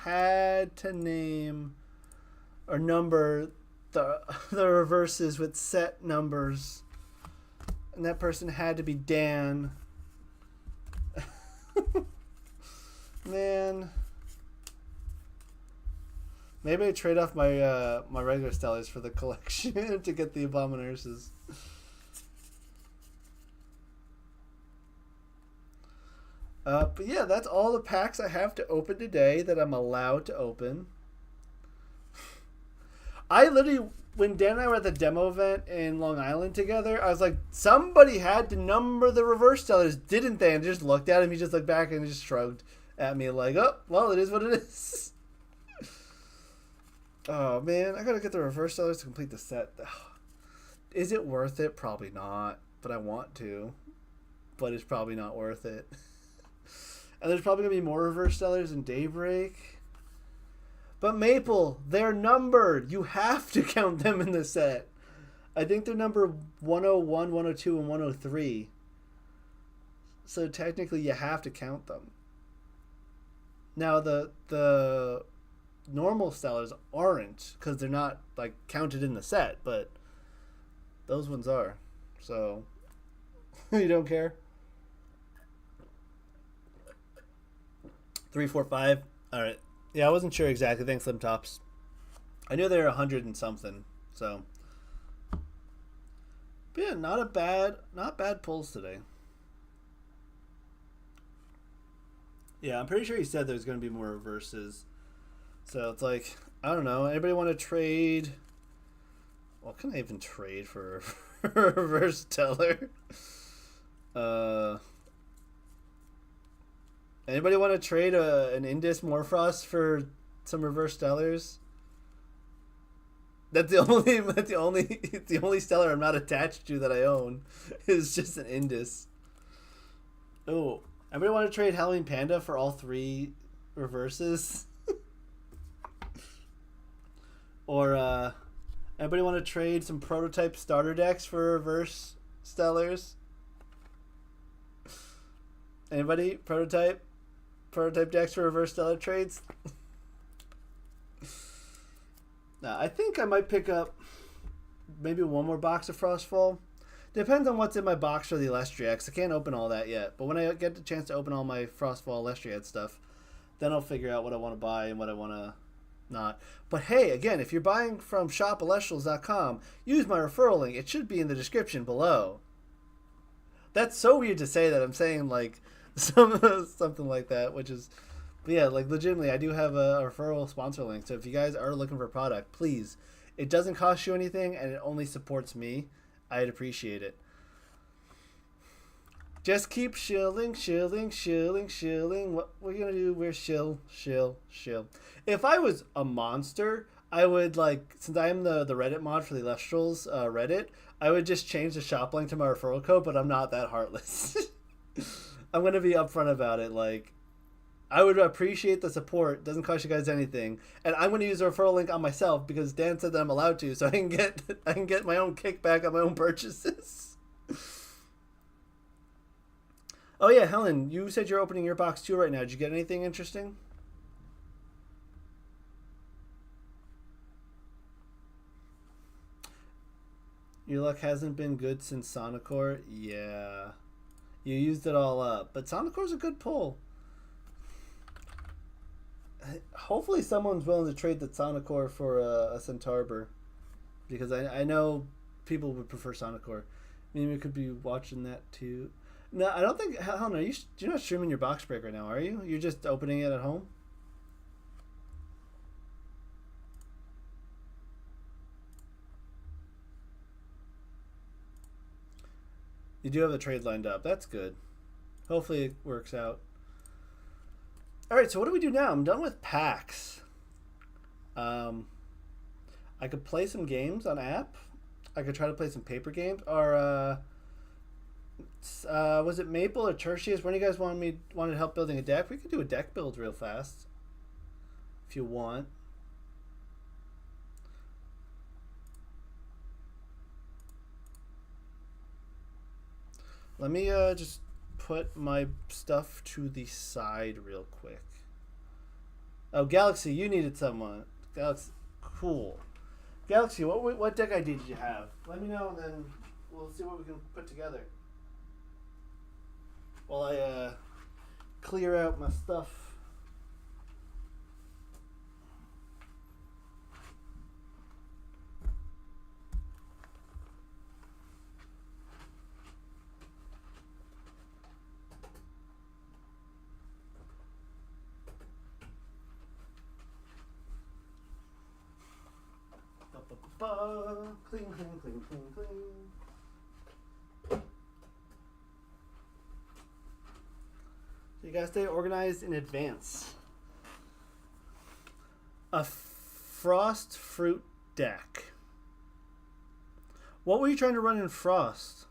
had to name or number the reverses with set numbers. And that person had to be Dan. Man. Maybe I trade off my my regular stellars for the collection to get the Abominurses. But yeah, that's all the packs I have to open today that I'm allowed to open. I literally, when Dan and I were at the demo event in Long Island together, I was like, somebody had to number the reverse stellars, didn't they? And I just looked at him, he just looked back and just shrugged at me like, oh, well, it is what it is. Oh, man, I gotta get the reverse stellars to complete the set. Is it worth it? Probably not, but I want to. But it's probably not worth it. And there's probably gonna be more reverse stellars in Daybreak. But Maple, they're numbered. You have to count them in the set. I think they're number 101, 102, and 103. So technically you have to count them. Now the normal stellars aren't because they're not like counted in the set, but those ones are. So you don't care? 3, 4, 5. All right. Yeah, I wasn't sure exactly. Thanks, Slim Tops. I knew they were 100 and something. So, but yeah, not bad pulls today. Yeah, I'm pretty sure he said there's going to be more reverses. So it's like, I don't know. Anybody want to trade? What can I even trade for a reverse stellar? Anybody want to trade an Indus Morphrost for some reverse stellars? That's the only stellar I'm not attached to that I own is just an Indus. Oh, anybody want to trade Halloween Panda for all 3 reverses? Or anybody want to trade some prototype starter decks for reverse stellars? Anybody? Prototype decks for reverse stellar trades? Now, I think I might pick up maybe one more box of Frostfall. Depends on what's in my box for the Illustriax. I can't open all that yet. But when I get the chance to open all my Frostfall Illustriax stuff, then I'll figure out what I want to buy and what I want to not. But hey, again, if you're buying from shopillustrials.com, use my referral link. It should be in the description below. That's so weird to say that. I'm saying like something like that, which is, but yeah, like legitimately, I do have a referral sponsor link. So if you guys are looking for a product, please, it doesn't cost you anything and it only supports me. I'd appreciate it. Just keep shilling. What we're gonna do? We're shill. If I was a monster, I would like, since I am the Reddit mod for the Illustrials Reddit, I would just change the shop link to my referral code, but I'm not that heartless. I'm going to be upfront about it. Like, I would appreciate the support. Doesn't cost you guys anything, and I'm going to use a referral link on myself because Dan said that I'm allowed to, so I can get my own kickback on my own purchases. Oh yeah, Helen, you said you're opening your box too right now. Did you get anything interesting? Your luck hasn't been good since Sonicor. Yeah, you used it all up, but Sonicor's a good pull. Hopefully someone's willing to trade the Sonicor for a Centaur, because I know people would prefer Sonicor. Maybe we could be watching that too. No, I don't think. Helen, you're not streaming your box break right now, are you? You're just opening it at home? You do have the trade lined up. That's good. Hopefully it works out. All right, so what do we do now? I'm done with packs. I could play some games on app. I could try to play some paper games. Or was it Maple or Tertius? When do you guys wanted help building a deck? We could do a deck build real fast if you want. Let me just put my stuff to the side real quick. Oh, Galaxy, you needed someone. Galaxy, cool. Galaxy, what deck ID did you have? Let me know, and then we'll see what we can put together. While I clear out my stuff. Clean, clean, clean, clean, clean. So you gotta stay organized in advance. A frost fruit deck. What were you trying to run in frost?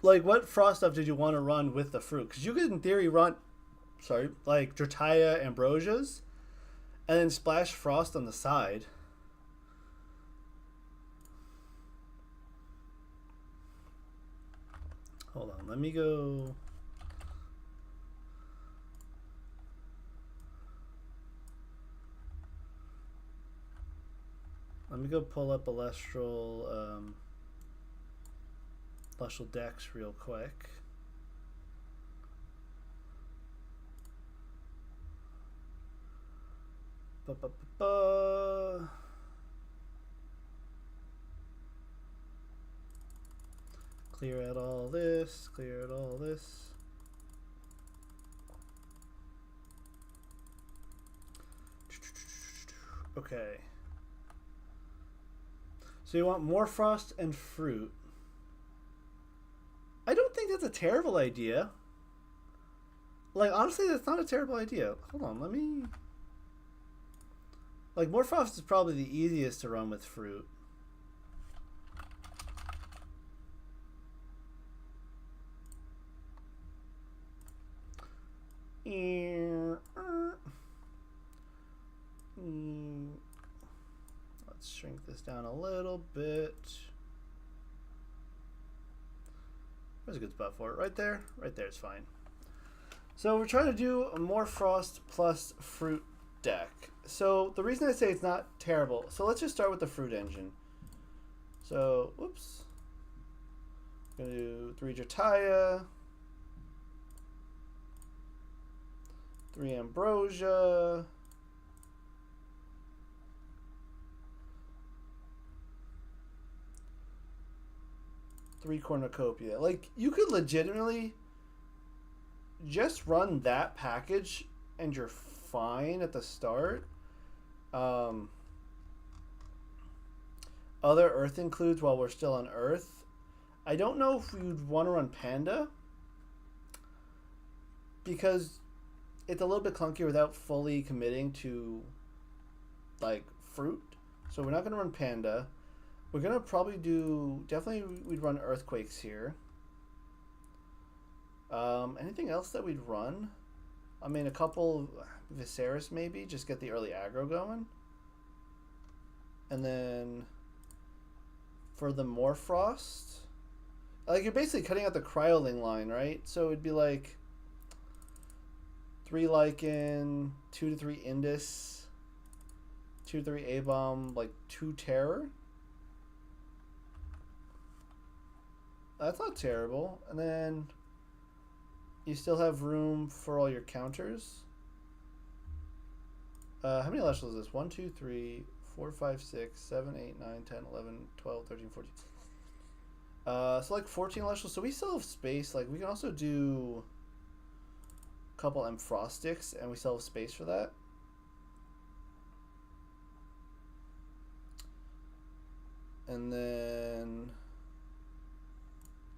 Like, what frost stuff did you want to run with the fruit? Because you could, in theory, run, like Drataya Ambrosias, and then splash frost on the side. Hold on, let me go. Let me go pull up Celestial decks real quick. Ba-ba-ba-ba. Clear out all this, clear out all this. Okay. So you want more frost and fruit. I don't think that's a terrible idea. Like, honestly, that's not a terrible idea. Hold on, let me... Like, more frost is probably the easiest to run with fruit. Let's shrink this down a little bit. There's a good spot for it. Right there? Right there is fine. So we're trying to do a more frost plus fruit deck. So the reason I say it's not terrible, so let's just start with the fruit engine. So, whoops. I'm going to do 3 Jataya. 3 Ambrosia. Three Cornucopia. Like, you could legitimately just run that package and you're fine at the start. Other Earth includes while we're still on Earth. I don't know if you'd want to run Panda, because it's a little bit clunky without fully committing to, like, fruit. So we're not going to run Panda. We're going to probably do... Definitely we'd run Earthquakes here. Anything else that we'd run? I mean, a couple Viserys maybe, just get the early aggro going. And then for the Morfrost, like you're basically cutting out the Cryoling line, right? So it'd be like 3 Lycan, 2 to 3 Indus, 2 to 3 A-Bomb, like 2 Terror. That's not terrible. And then you still have room for all your counters. How many Leshels is this? 1, 2, 3, 4, 5, 6, 7, 8, 9, 10, 11, 12, 13, 14. So like 14 Leshels. So we still have space. Like we can also do a couple Frost sticks, and we still have space for that. And then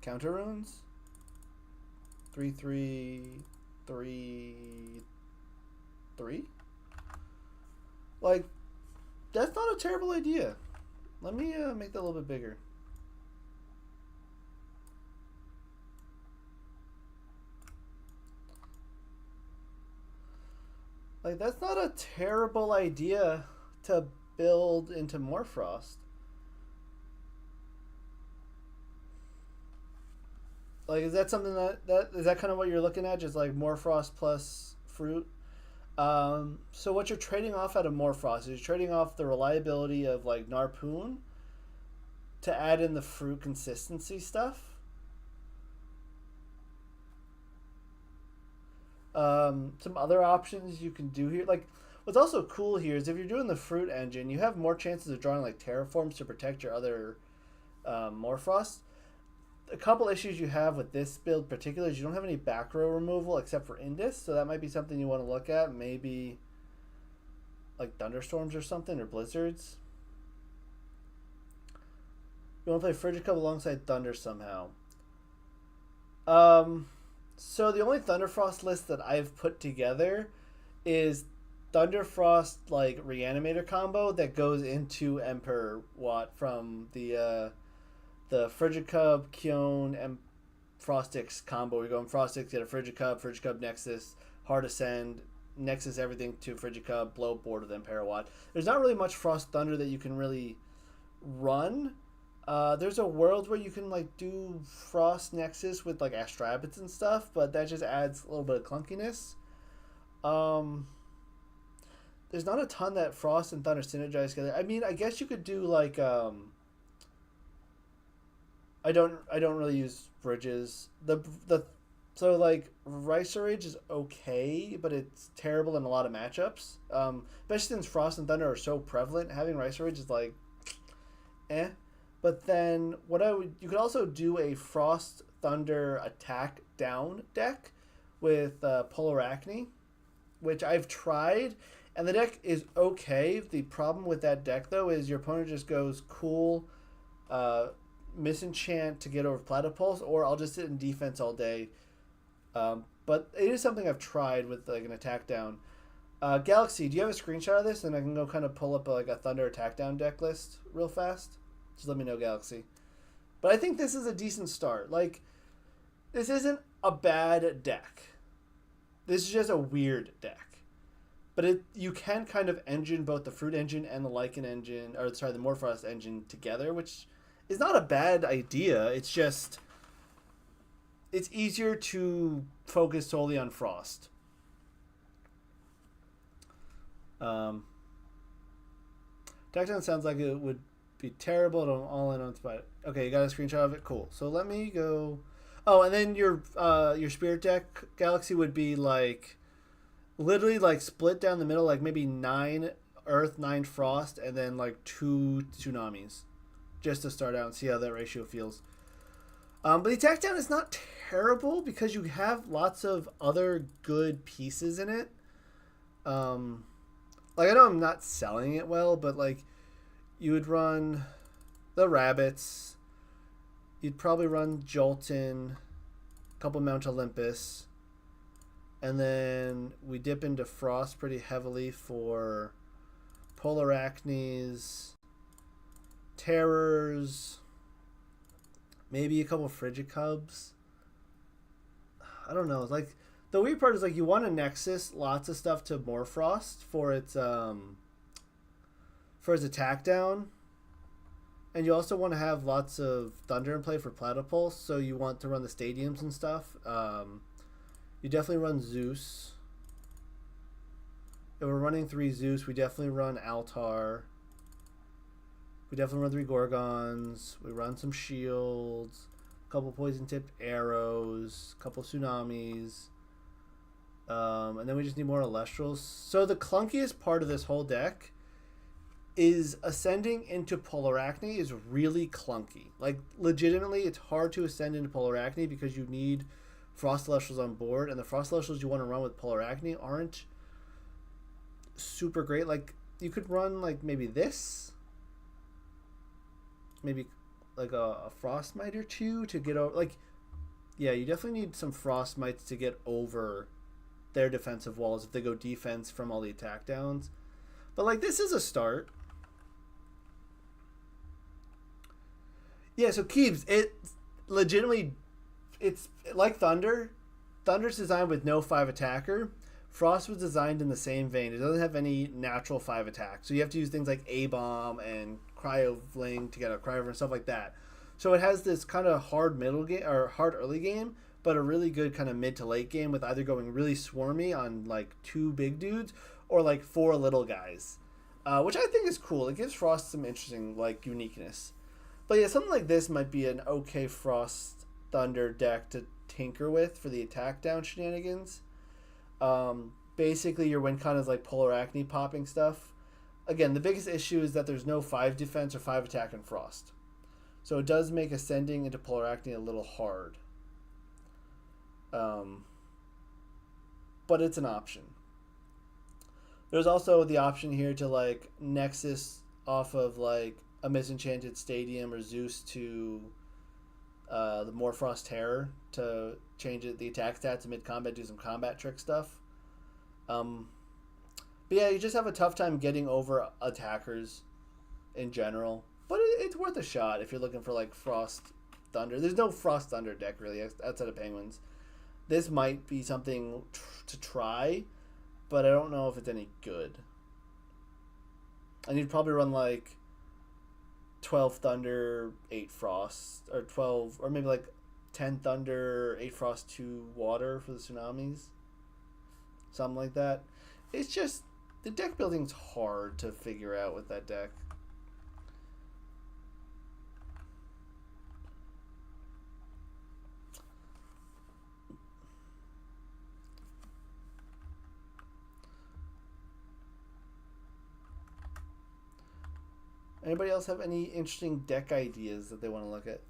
counter runes. 3, 3, 3, 3. Like, that's not a terrible idea. Let me make that a little bit bigger. Like, that's not a terrible idea to build into Morfrost. Like, is that something that is that kind of what you're looking at? Just like Morfrost plus fruit? So what you're trading off out of Morfrost is you're trading off the reliability of like Narpoon to add in the fruit consistency stuff. Some other options you can do here, like what's also cool here is if you're doing the fruit engine, you have more chances of drawing like terraforms to protect your other Morfrost. A couple issues you have with this build particularly is you don't have any back row removal except for Indus, so that might be something you want to look at. Maybe like thunderstorms or something, or blizzards. You want to play Frigid Cup alongside Thunder somehow. So the only Thunderfrost list that I've put together is Thunderfrost like Reanimator combo that goes into Emperor Watt from the Frigid Cub, Kion, and Frostix combo. We go in Frostix, get a Frigid Cub Nexus, Hard Ascend, Nexus everything to Frigid Cub, blow board with Emparawatt. There's not really much Frost Thunder that you can really run. There's a world where you can like do Frost Nexus with like Astrabits and stuff, but that just adds a little bit of clunkiness. There's not a ton that Frost and Thunder synergize together. I mean, I guess you could do like I don't really use bridges. So like Ricerage is okay, but it's terrible in a lot of matchups. Especially since Frost and Thunder are so prevalent, having Ricerage is like eh. But then you could also do a Frost Thunder attack down deck with Polaracne, which I've tried, and the deck is okay. The problem with that deck though is your opponent just goes cool, Misenchant to get over Platypulse, or I'll just sit in defense all day. But it is something I've tried with like an attack down. Galaxy, do you have a screenshot of this? And I can go kind of pull up like a Thunder attack down deck list real fast. Just let me know, Galaxy. But I think this is a decent start. Like, this isn't a bad deck. This is just a weird deck. But you can kind of engine both the Fruit engine and the Lycan engine, or sorry, the Morfrost engine together, which is not a bad idea. It's just, it's easier to focus solely on Frost. Attack sounds like it would be terrible. I'm all in on spot. Okay, you got a screenshot of it. Cool. So let me go. Oh, and then your Spirit deck, Galaxy, would be like literally like split down the middle, like maybe 9 Earth, 9 Frost, and then like 2 Tsunamis, just to start out and see how that ratio feels. But the attack down is not terrible because you have lots of other good pieces in it. Like I know I'm not selling it well, but like you would run the Rabbits. You'd probably run Jolton, a couple Mount Olympus, and then we dip into Frost pretty heavily for Polaracnes, Terrors, maybe a couple Frigid Cubs. I don't know. Like the weird part is like you want to Nexus lots of stuff to Morfrost for its attack down, and you also want to have lots of Thunder in play for Platypulse. So you want to run the stadiums and stuff. You definitely run Zeus. If we're running 3 Zeus, we definitely run Altar. We definitely run 3 Gorgons. We run some shields, a couple poison tipped arrows, a couple tsunamis. And then we just need more Alestrals. So the clunkiest part of this whole deck is ascending into Polarachne is really clunky. Like, legitimately, it's hard to ascend into Polarachne because you need Frost Alestrals on board, and the Frost Alestrals you want to run with Polarachne aren't super great. Like, you could run, like, maybe this. Maybe, like, a Frostmite or 2 to get over. Like, yeah, you definitely need some Frostmites to get over their defensive walls if they go defense from all the attack downs. But, like, this is a start. Yeah, so Keebs, it legitimately, it's like Thunder. Thunder's designed with no 5 attacker. Frost was designed in the same vein. It doesn't have any natural 5 attack. So you have to use things like A-Bomb and Cryo Fling to get a Cryo and stuff like that. So it has this kind of hard middle game or hard early game, but a really good kind of mid to late game with either going really swarmy on like 2 big dudes or like 4 little guys, which I think is cool. It gives Frost some interesting like uniqueness. But yeah, something like this might be an okay Frost Thunder deck to tinker with for the attack down shenanigans. Basically, your win con is like Polarachne popping stuff. Again, the biggest issue is that there's no 5 defense or 5 attack in Frost. So it does make ascending into Polarachne a little hard. But it's an option. There's also the option here to like Nexus off of like a Misenchanted Stadium or Zeus to the Morfrost Terror to change it, the attack stats mid combat, do some combat trick stuff. But yeah, you just have a tough time getting over attackers in general. But it's worth a shot if you're looking for like Frost Thunder. There's no Frost Thunder deck really outside of Penguins. This might be something to try, but I don't know if it's any good. And you'd probably run like 12 Thunder, 8 Frost, or 12, or maybe like 10 Thunder, 8 Frost, 2 Water for the Tsunamis. Something like that. It's just, the deck building's hard to figure out with that deck. Anybody else have any interesting deck ideas that they want to look at?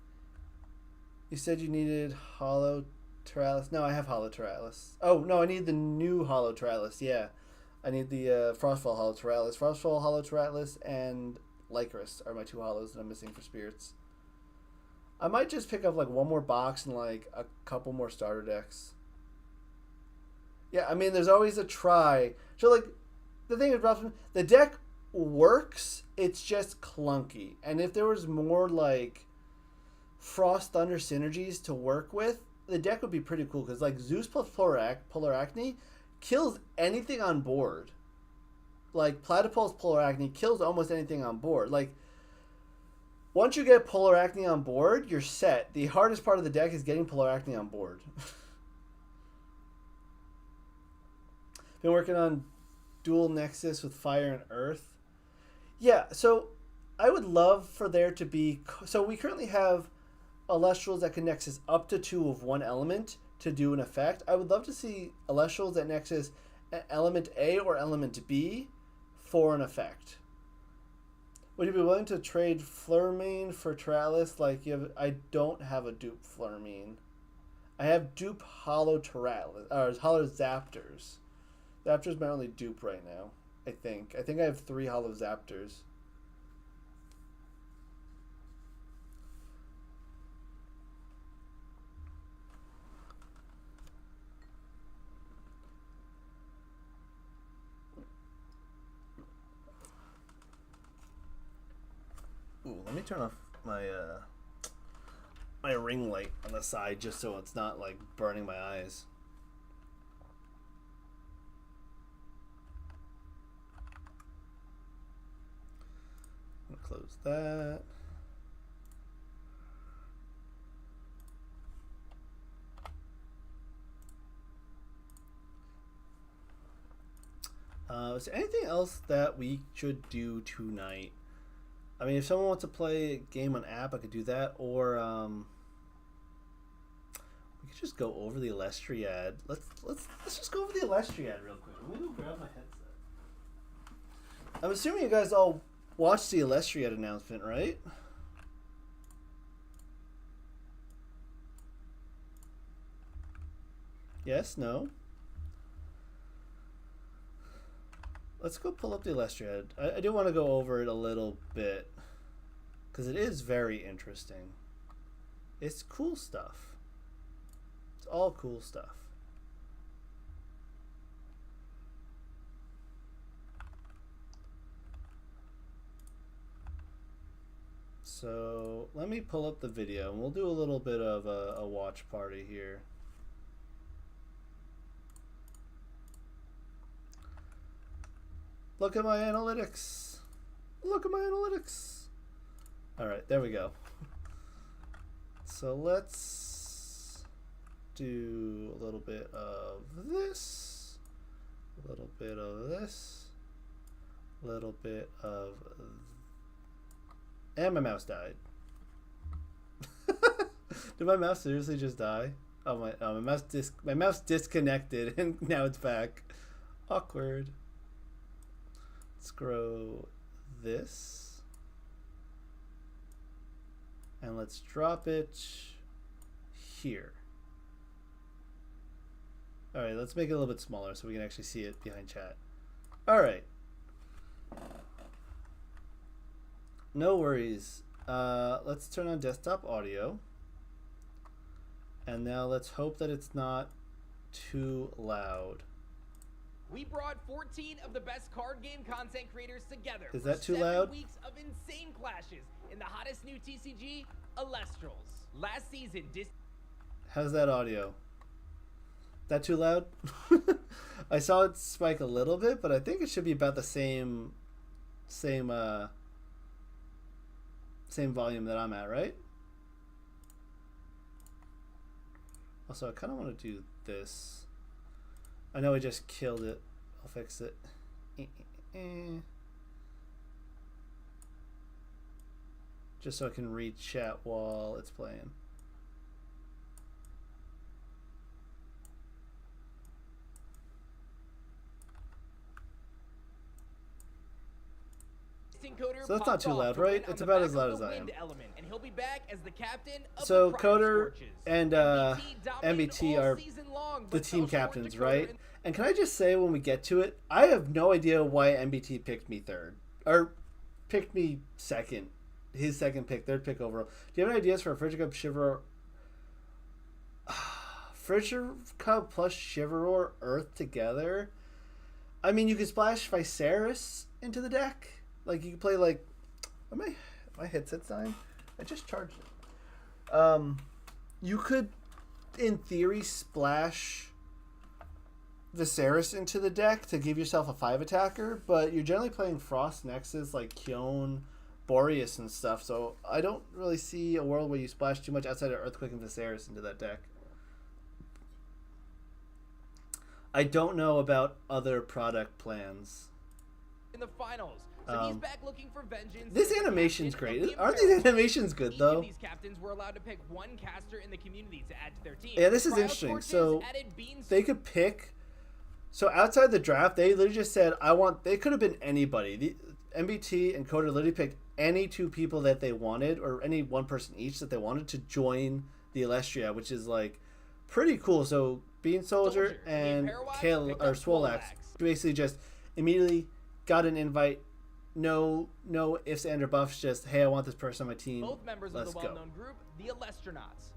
You said you needed Hollow Teralis. No, I have Hollow Teralis. Oh, no, I need the new Hollow Teralis. Yeah. I need the Frostfall Hollow Teralis. Frostfall Hollow Teralis and Lycoris are my 2 hollows that I'm missing for spirits. I might just pick up like 1 more box and like a couple more starter decks. Yeah, I mean, there's always a try. So, like, the thing is, the deck works, it's just clunky. And if there was more like Frost Thunder synergies to work with, the deck would be pretty cool because like Zeus plus Polarachne kills anything on board. Like Platypulse Polarachne kills almost anything on board. Like once you get Polarachne on board, you're set. The hardest part of the deck is getting Polarachne on board. Been working on dual Nexus with Fire and Earth. Yeah, so I would love for there to be... So we currently have Alestrals that can Nexus up to 2 of 1 element to do an effect. I would love to see Alestrals that Nexus element A or element B for an effect. Would you be willing to trade Flurmane for Teralis? Like, I don't have a dupe Flurmane. I have dupe Hollow Teralis, or Hollow Zaptors. Zaptor's my only dupe right now. I think I have 3 Hollow Zaptors. Ooh, let me turn off my my ring light on the side just so it's not like burning my eyes. gonna close that. Is there anything else that we should do tonight? I mean, if someone wants to play a game on app, I could do that, or we could just go over the Elestriad. Let's just go over the Elestriad real quick. Let me go grab my headset. I'm assuming you guys all watched the Elestriad announcement, right? Yes? No? Let's go pull up the Elestriad. I do want to go over it a little bit, because it is very interesting. It's cool stuff. It's all cool stuff. So let me pull up the video, and we'll do a little bit of a watch party here. Look at my analytics. Look at my analytics. All right, there we go. So let's do a little bit of this, a little bit of this, a little bit of, and my mouse died. Did my mouse seriously just die? Oh my mouse disconnected and now it's back. Awkward. Let's grow this, and let's drop it here. All right, let's make it a little bit smaller so we can actually see it behind chat. All right. No worries. Let's turn on desktop audio. And now let's hope that it's not too loud. We brought 14 of the best card game content creators together. Is that for too 7 loud? weeks of insane clashes in the hottest new TCG, Elestrals. Last season, How's that audio? That too loud? I saw it spike a little bit, but I think it should be about the same volume that I'm at, right? Also, I kind of want to do this. I know I just killed it. I'll fix it. Just so I can read chat while it's playing. So that's not too loud, right? It's about as loud as I am. And he'll be back as the captain of So the Coder Scorches. and MBT are the team captains, right? And can I just say, when we get to it, I have no idea why MBT picked me third. Or picked me second. His second pick, third pick overall. Do you have any ideas for a Frigid Cup Shiver? Frigid Cup plus Shiveror Earth together? I mean, you could splash Viserys into the deck. Like, you could play, like... My headset's dying? I just charged it. You could, in theory, splash Viserys into the deck to give yourself a 5-attacker, but you're generally playing Frost Nexus, like Kion, Boreas, and stuff, so I don't really see a world where you splash too much outside of Earthquake and Viserys into that deck. I don't know about other product plans. In the finals. So he's back looking for vengeance. This animation's great. Aren't these animations good, though? Each of these captains were allowed to pick one caster in the community to add to their team. Yeah, this is interesting. So they could pick... So outside the draft, they literally just said, They could have been anybody. The MBT and Coder literally picked any 2 people that they wanted, or any 1 person each that they wanted to join the Elestria, which is, like, pretty cool. So Bean Soldier and Swolax basically just immediately got an invite. No ifs, ands, or buffs. Just, hey, I want this person on my team. Both members of the well-known group, the Elestronauts.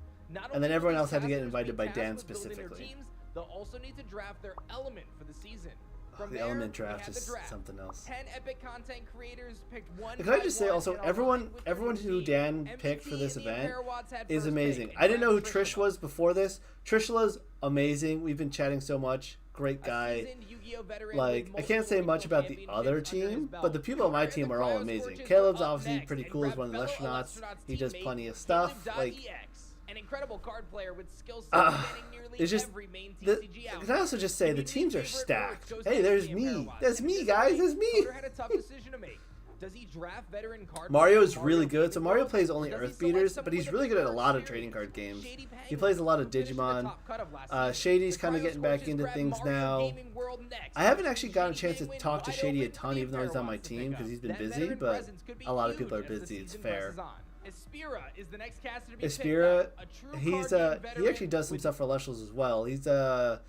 And then everyone else had to get invited by Dan specifically. Teams, they'll also need to draft their element for the season. From The there, element we draft had the is draft. something else. 10 epic content creators picked one. And can I by just say one also, and aligned with the everyone new who team. Dan picked for MVP this and the event Imperawats had is first amazing. pick, I didn't know who and Trish was before this. Trishula's amazing. We've been chatting so much. Great A guy. seasoned Yu-Gi-Oh veteran Like, with I can't say multiple much about the regional other championships under his team, belt. but the people on my Carter and team the are all Cryo amazing. Scorchers Caleb's were up obviously next pretty and cool. He's grabbed one of the fellow astronauts. Astronauts He does teammate plenty of Caleb stuff. Like, .ex, an incredible card player with skill set Ah, spanning nearly it's just every main the, TCG out. can I also just say the Immediate teams are favorite stacked. goes Hey, to there's the me. Imperawats. That's And me, this guys. week, That's me. Carter had a tough decision to make. Does he draft veteran card Mario players is from really Mario good. So Mario World? plays only Does he Earth select Beaters, someone but he's with really good at a bigger lot of experience? trading card games. Shady He Penguins plays a lot of who finished in the Digimon. top cut of last season. Shady's The kind of Cryo getting back Scorchers into grabbed things Marvel now. Gaming World next. I haven't actually gotten a Shady chance to Penguins talk to wide Shady a open for ton, the even though he's on my Imperawats to team, pick because up. he's been That busy, veteran but presence could be a lot of people are huge as the busy. It's season fair. presses on. Espira is the next caster to be picked Espira, up, a true card game he actually veteran does some with stuff for Leshels as well. He's DBZ,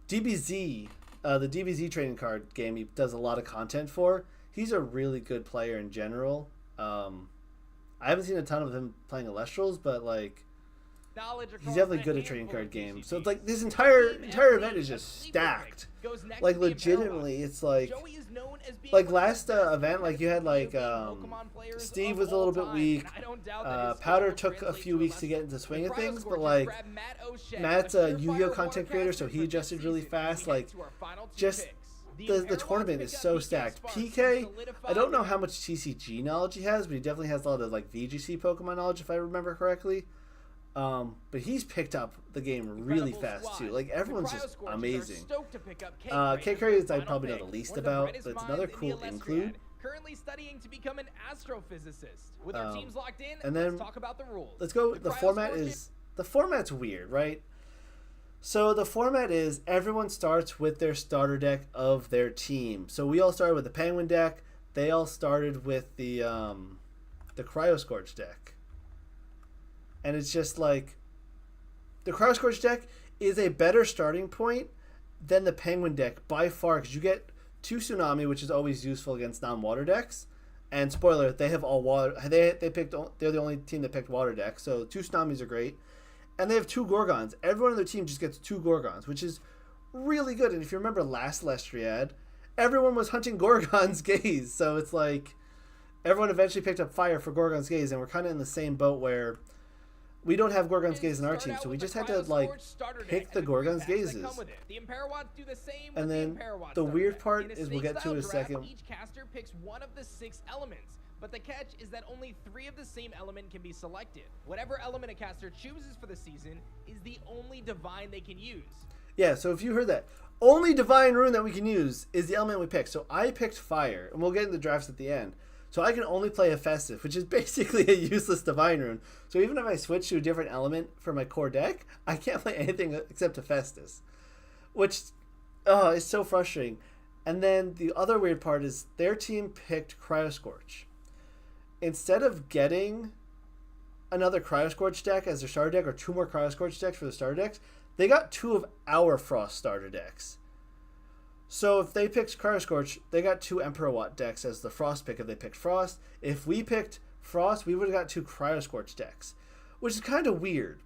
the DBZ trading card game. He does a lot of content for. He's a really good player in general. I haven't seen a ton of him playing Alestrals, but like he's definitely good at trading card games. So it's like this entire event is just stacked. Like legitimately, it's like last event, like you had like Steve was a little bit weak. Powder took a few weeks to get into the swing of things, but like Matt's a Yu-Gi-Oh content creator, so he adjusted really fast. Like just the tournament is so stacked. PK, I don't know how much TCG knowledge he has, but he definitely has a lot of like VGC Pokemon knowledge, if I remember correctly. But he's picked up the game really fast too. Like everyone's just amazing. K Curry is I probably know the least about, but it's another cool include. Currently studying to become an astrophysicist. With our teams locked in, and then let's talk about the rules. Let's go. The format's weird, right? So the format is everyone starts with their starter deck of their team. So we all started with the Penguin deck. They all started with the Cryo Scorch deck. And it's just like the Cryo Scorch deck is a better starting point than the Penguin deck by far, because you get 2 Tsunami, which is always useful against non-water decks. And spoiler, they have all water. They're the only team that picked water decks, so 2 Tsunamis are great. And they have 2 Gorgons. Everyone on their team just gets 2 Gorgons, which is really good. And if you remember last Lestriad, everyone was hunting Gorgon's Gaze. So it's like everyone eventually picked up fire for Gorgon's Gaze, and we're kind of in the same boat where we don't have Gorgon's Gaze in our team, so we just had to like pick the Gorgon's Gazes. And then the weird part is we'll get to in a second. Each caster picks one of the 6 elements. But the catch is that only 3 of the same element can be selected. Whatever element a caster chooses for the season is the only divine they can use. Yeah, so if you heard that, only divine rune that we can use is the element we picked. So I picked fire, and we'll get into drafts at the end. So I can only play Hephaestus, which is basically a useless divine rune. So even if I switch to a different element for my core deck, I can't play anything except Hephaestus, which is so frustrating. And then the other weird part is their team picked Cryoscorch. Instead of getting another Cryoscorch deck as their starter deck, or 2 more Cryoscorch decks for the starter decks, they got 2 of our Frost starter decks. So if they picked Cryoscorch, they got 2 Emperor decks as the Frost pick if they picked Frost. If we picked Frost, we would have got 2 Cryoscorch decks, which is kind of weird.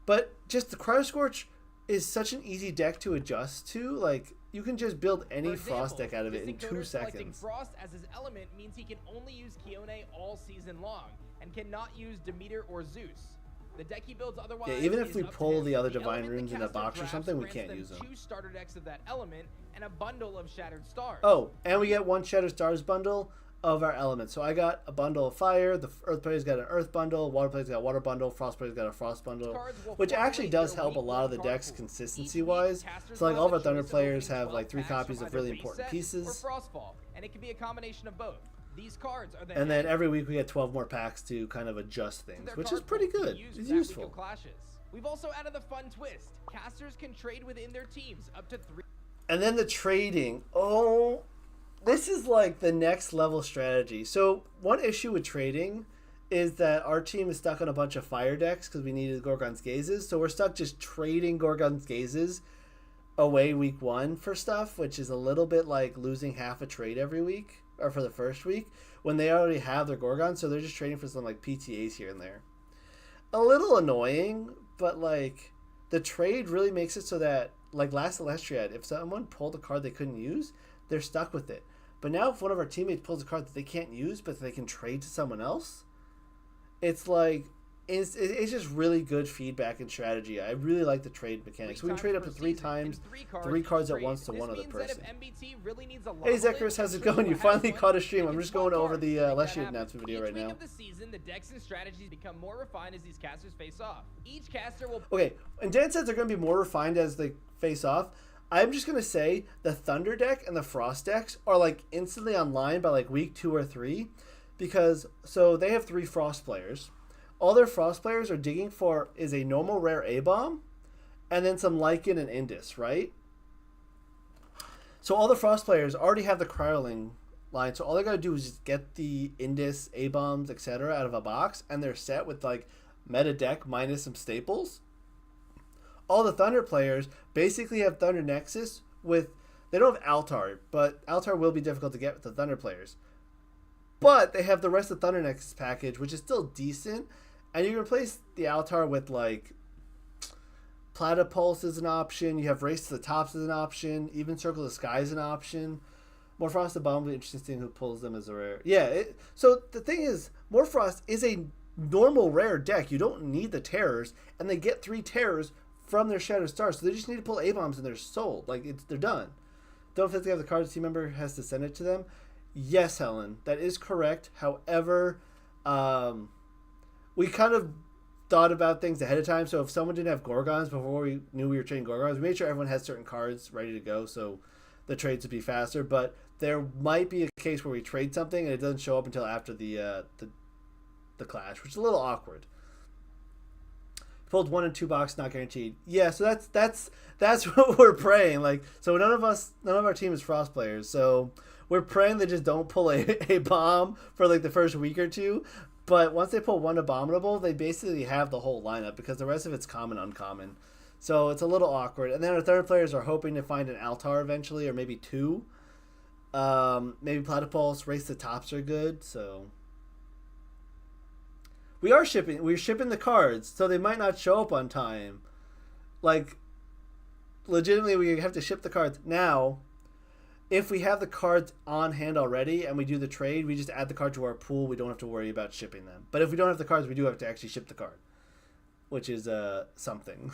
But just the Cryoscorch is such an easy deck to adjust to. Like, you can just build any Frost deck out of it in 2 seconds. Frost as his element means he can only use Kione all season long and cannot use Demeter or Zeus. The deck he builds otherwise. Yeah, even if we pull the other divine runes in a box or something, we can't use them. 2 starter decks of that element and a bundle of Shattered Stars. Oh, and we get 1 Shattered Stars bundle of our elements. So I got a bundle of fire, the Earth player's got an Earth bundle, Water player's got a Water bundle, Frost player's got a Frost bundle, which actually does help a lot of the decks consistency-wise. So like all of our Thunder players have like 3 copies of really important pieces. Or Frostfall, and it can be a combination of both. These cards are and then every week we get 12 more packs to kind of adjust things, which is pretty good. It's useful. We've also added the fun twist. Casters can trade within their teams up to 3. And then the trading. Oh, this is like the next level strategy. So one issue with trading is that our team is stuck on a bunch of fire decks because we needed Gorgon's Gazes. So we're stuck just trading Gorgon's Gazes away week 1 for stuff, which is a little bit like losing half a trade every week, or for the first week, when they already have their Gorgon. So they're just trading for some like PTAs here and there. A little annoying, but like the trade really makes it so that, like last Celestiad, if someone pulled a card they couldn't use, they're stuck with it. But now if one of our teammates pulls a card that they can't use but they can trade to someone else, it's like it's just really good feedback and strategy. I really like the trade mechanics. We can trade up to 3 times, 3 cards at once to one other person. Hey Zechariah, how's it going? You finally caught a stream. I'm just going over the Leshiad announcement video right now. Of the season, the decks and strategies become more refined as these casters face off. Each caster will... Okay, and Dan says they're going to be more refined as they face off. I'm just going to say the Thunder deck and the Frost decks are like instantly online by like week 2 or 3, because so they have 3 Frost players. All their Frost players are digging for is a normal rare A-Bomb and then some Lycan and Indus, right? So all the Frost players already have the Cryoling line, so all they got to do is just get the Indus, A-Bombs, etc. out of a box, and they're set with like meta deck minus some staples. All the Thunder players basically have Thunder Nexus with... They don't have Altar, but Altar will be difficult to get with the Thunder players. But they have the rest of the Thunder Nexus package, which is still decent. And you can replace the Altar with, like, Platypulse is an option. You have Race to the Tops as an option. Even Circle of the Sky is an option. Morfrost Bomb will be interesting seeing who pulls them as a rare. Yeah, so the thing is, Morfrost is a normal rare deck. You don't need the Terrors, and they get 3 Terrors from their Shattered Stars, so they just need to pull A-Bombs and they're sold. Like, they're done. Don't think they have the cards, team member has to send it to them. Yes, Helen, that is correct. However, we kind of thought about things ahead of time. So if someone didn't have Gorgons before we knew we were trading Gorgons, we made sure everyone had certain cards ready to go so the trades would be faster. But there might be a case where we trade something and it doesn't show up until after the clash, which is a little awkward. Pulled 1 and 2 box, not guaranteed. Yeah, so that's what we're praying. Like, so none of our team is Frost players, so we're praying they just don't pull a bomb for like the first week or 2. But once they pull 1 abominable, they basically have the whole lineup because the rest of it's common, uncommon. So it's a little awkward. And then our third players are hoping to find an Altar eventually, or maybe 2. Maybe Platypulse, Race to the Tops are good. So we're shipping the cards, so they might not show up on time. Like, legitimately, we have to ship the cards now. If we have the cards on hand already and we do the trade, we just add the card to our pool. We don't have to worry about shipping them. But if we don't have the cards, we do have to actually ship the card, which is something.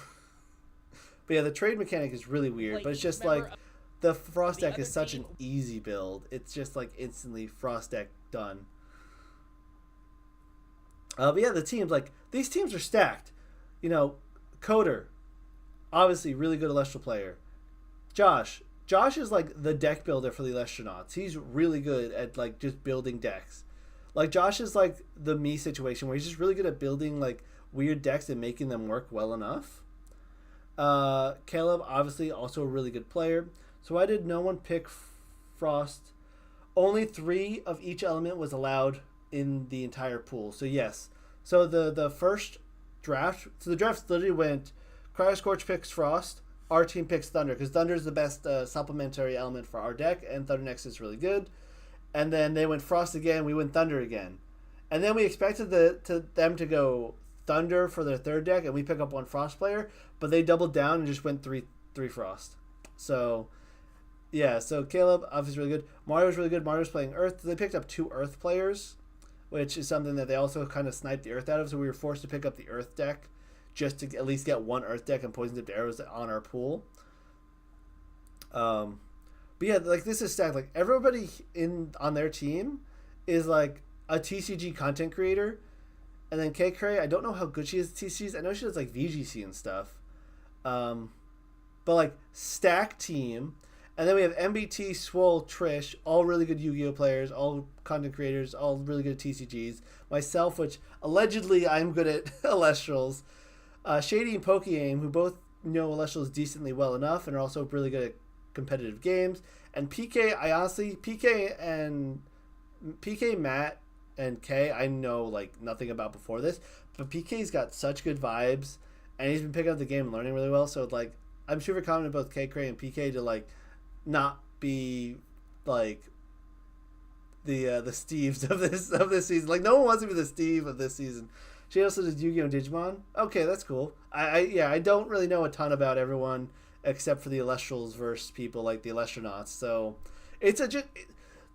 But yeah, the trade mechanic is really weird. But it's just like the Frost deck is such an easy build. It's just like instantly Frost deck done. But yeah, the teams, like, these teams are stacked. You know, Coder, obviously really good Celestial player. Josh is like the deck builder for the Celestronauts. He's really good at like just building decks. Like, Josh is like the me situation where he's just really good at building like weird decks and making them work well enough. Caleb, obviously also a really good player. So why did no one pick Frost? Only 3 of each element was allowed in the entire pool. So yes. So the first draft, so the draft literally went Cryoscorch picks Frost, our team picks Thunder, because Thunder is the best supplementary element for our deck, and Thunder Nexus is really good. And then they went Frost again, we went Thunder again. And then we expected them to go Thunder for their third deck, and we pick up 1 Frost player, but they doubled down and just went three Frost. So yeah, so Caleb obviously really good. Mario's really good. Mario's playing Earth. They picked up 2 Earth players, which is something that they also kind of sniped the Earth out of, so we were forced to pick up the Earth deck just to at least get 1 Earth deck and poison tipped arrows on our pool. But yeah, like, this is stacked. Like, everybody on their team is like a TCG content creator, and then K Cray, I don't know how good she is at TCGs. I know she does like VGC and stuff, but like, stacked team. And then we have MBT, Swole, Trish, all really good Yu-Gi-Oh players, all content creators, all really good at TCGs. Myself, which allegedly I'm good at Celestials. Shady and Pokeaim, who both know Celestials decently well enough and are also really good at competitive games. And PK, PK, Matt, and K, I know like nothing about before this, but PK's got such good vibes, and he's been picking up the game and learning really well. So like, I'm super confident both K Cray and PK to like not be like the Steves of this season. Like, no one wants to be the Steve of this season. She also does Yu-Gi-Oh! Digimon. Okay, that's cool. I don't really know a ton about everyone except for the Illustrials versus people like the Illustronauts. So it's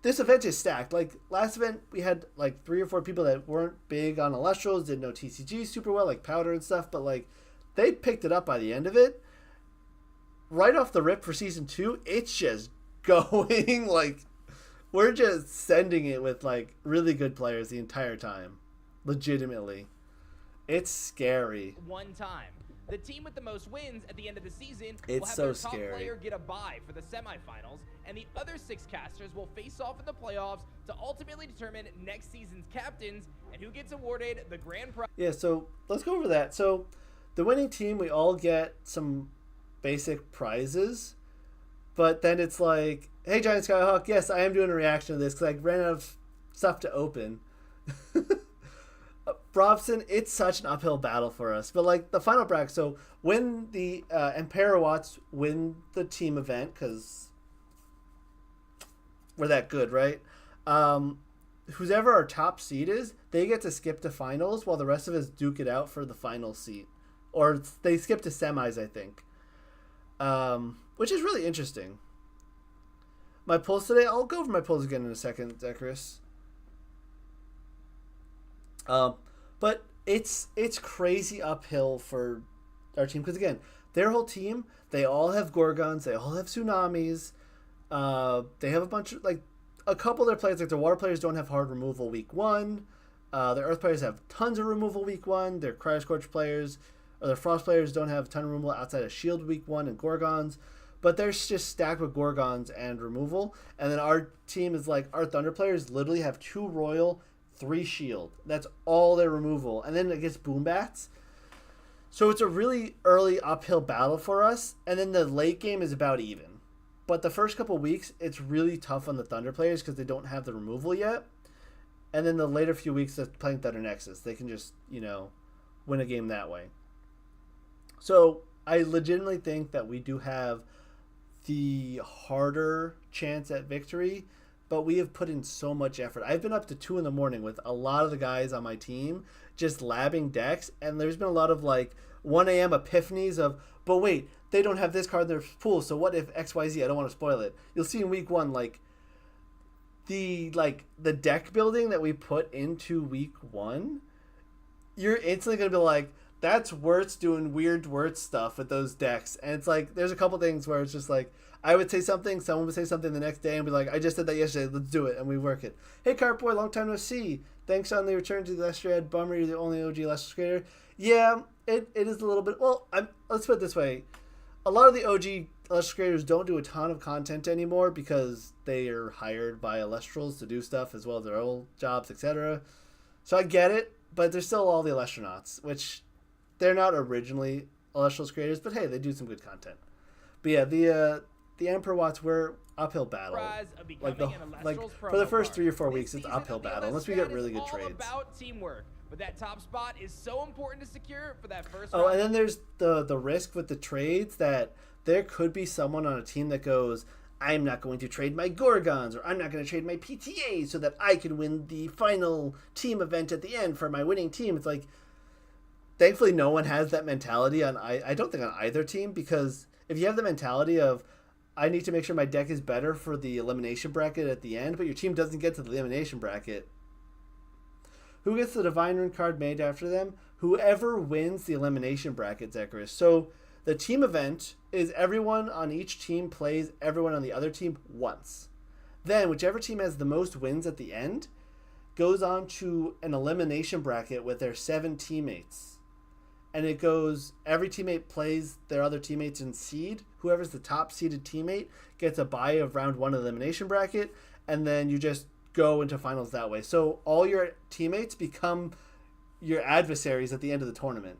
this event is stacked. Like last event, we had like 3 or 4 people that weren't big on Illustrials, didn't know TCG super well, like Powder and stuff, but like they picked it up by the end of it. Right off the rip for season 2, it's just going like we're just sending it with like really good players the entire time. Legitimately. It's scary. One time. The team with the most wins at the end of the season It's will have so their top scary. player get a bye for the semifinals, and the other 6 casters will face off in the playoffs to ultimately determine next season's captains and who gets awarded the grand prize. Yeah, so let's go over that. So the winning team, we all get some basic prizes, but then it's like, hey, Giant Skyhawk, yes, I am doing a reaction to this because I ran out of stuff to open. Robson, it's such an uphill battle for us. But like the final bracket, so when the Emperawatts win the team event, because we're that good, right? Whoever our top seed is, they get to skip to finals while the rest of us duke it out for the final seat. Or they skip to semis, I think. Which is really interesting. My polls today, I'll go over my polls again in a second, Zacharias. But it's crazy uphill for our team because again, their whole team, they all have Gorgons, they all have Tsunamis, they have a bunch of like a couple of their players, like their water players don't have hard removal week 1, their earth players have tons of removal week 1, their Cryoscorch players or their frost players don't have a ton of removal outside of shield week 1 and Gorgons, but they're just stacked with Gorgons and removal. And then our team is like, our Thunder players literally have 2 Royal, 3 shield. That's all their removal. And then it gets Boombats. So it's a really early uphill battle for us. And then the late game is about even. But the first couple weeks, it's really tough on the Thunder players because they don't have the removal yet. And then the later few weeks, they're playing Thunder Nexus. They can just, win a game that way. So I legitimately think that we do have the harder chance at victory, but we have put in so much effort. I've been up to 2 a.m. with a lot of the guys on my team just labbing decks, and there's been a lot of like 1 a.m. epiphanies of, but wait, they don't have this card in their pool, so what if XYZ? I don't want to spoil it. You'll see in week 1 the deck building that we put into week 1, you're instantly gonna be like, that's Wirtz doing weird Wirtz stuff with those decks. And it's like, there's a couple things where it's just like, I would say something, someone would say something the next day and be like, I just said that yesterday, let's do it. And we work it. Hey, Cartboy, long time no see. Thanks on the return to the Lestrade. Bummer, you're the only OG Lester Skater. Yeah, it is a little bit, well, let's put it this way. A lot of the OG Lester Skaters don't do a ton of content anymore because they are hired by Illustrials to do stuff as well as their old jobs, etc. So I get it, but there's still all the Illustronauts, which they're not originally Illustrials creators, but hey, they do some good content. But yeah, the Emperawatts were uphill battle. For the first 3 or 4 weeks, it's uphill battle unless we get really good trades. About teamwork, but that top spot is so important to secure for that first. Oh, and then there's the risk with the trades that there could be someone on a team that goes, I'm not going to trade my Gorgons, or I'm not going to trade my PTA so that I can win the final team event at the end for my winning team. It's like, thankfully, no one has that mentality on. I don't think on either team, because if you have the mentality of, I need to make sure my deck is better for the elimination bracket at the end, but your team doesn't get to the elimination bracket, who gets the Divine Rune card made after them? Whoever wins the elimination bracket, Zacharias. So the team event is everyone on each team plays everyone on the other team once. Then whichever team has the most wins at the end goes on to an elimination bracket with their 7 teammates. And it goes, every teammate plays their other teammates in seed. Whoever's the top seeded teammate gets a bye of round 1 elimination bracket, and then you just go into finals that way. So all your teammates become your adversaries at the end of the tournament.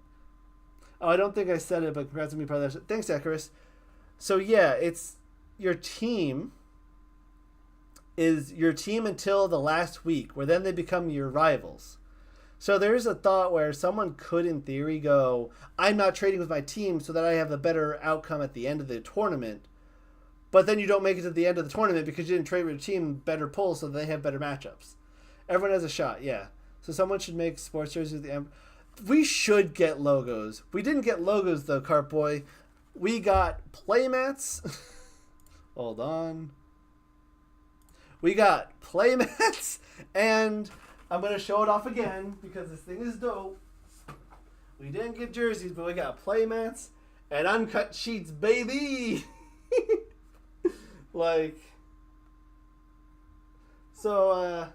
Oh, I don't think I said it, but congrats on me, brother. Thanks, Zacharias. So yeah, it's your team is your team until the last week, where then they become your rivals. So there's a thought where someone could, in theory, go, I'm not trading with my team so that I have a better outcome at the end of the tournament. But then you don't make it to the end of the tournament because you didn't trade with your team better pull so they have better matchups. Everyone has a shot, yeah. So someone should make sports jerseys with the We should get logos. We didn't get logos though, Cart Boy. We got playmats. Hold on. We got playmats, and I'm gonna show it off again because this thing is dope. We didn't get jerseys, but we got playmats and uncut sheets, baby. Like, so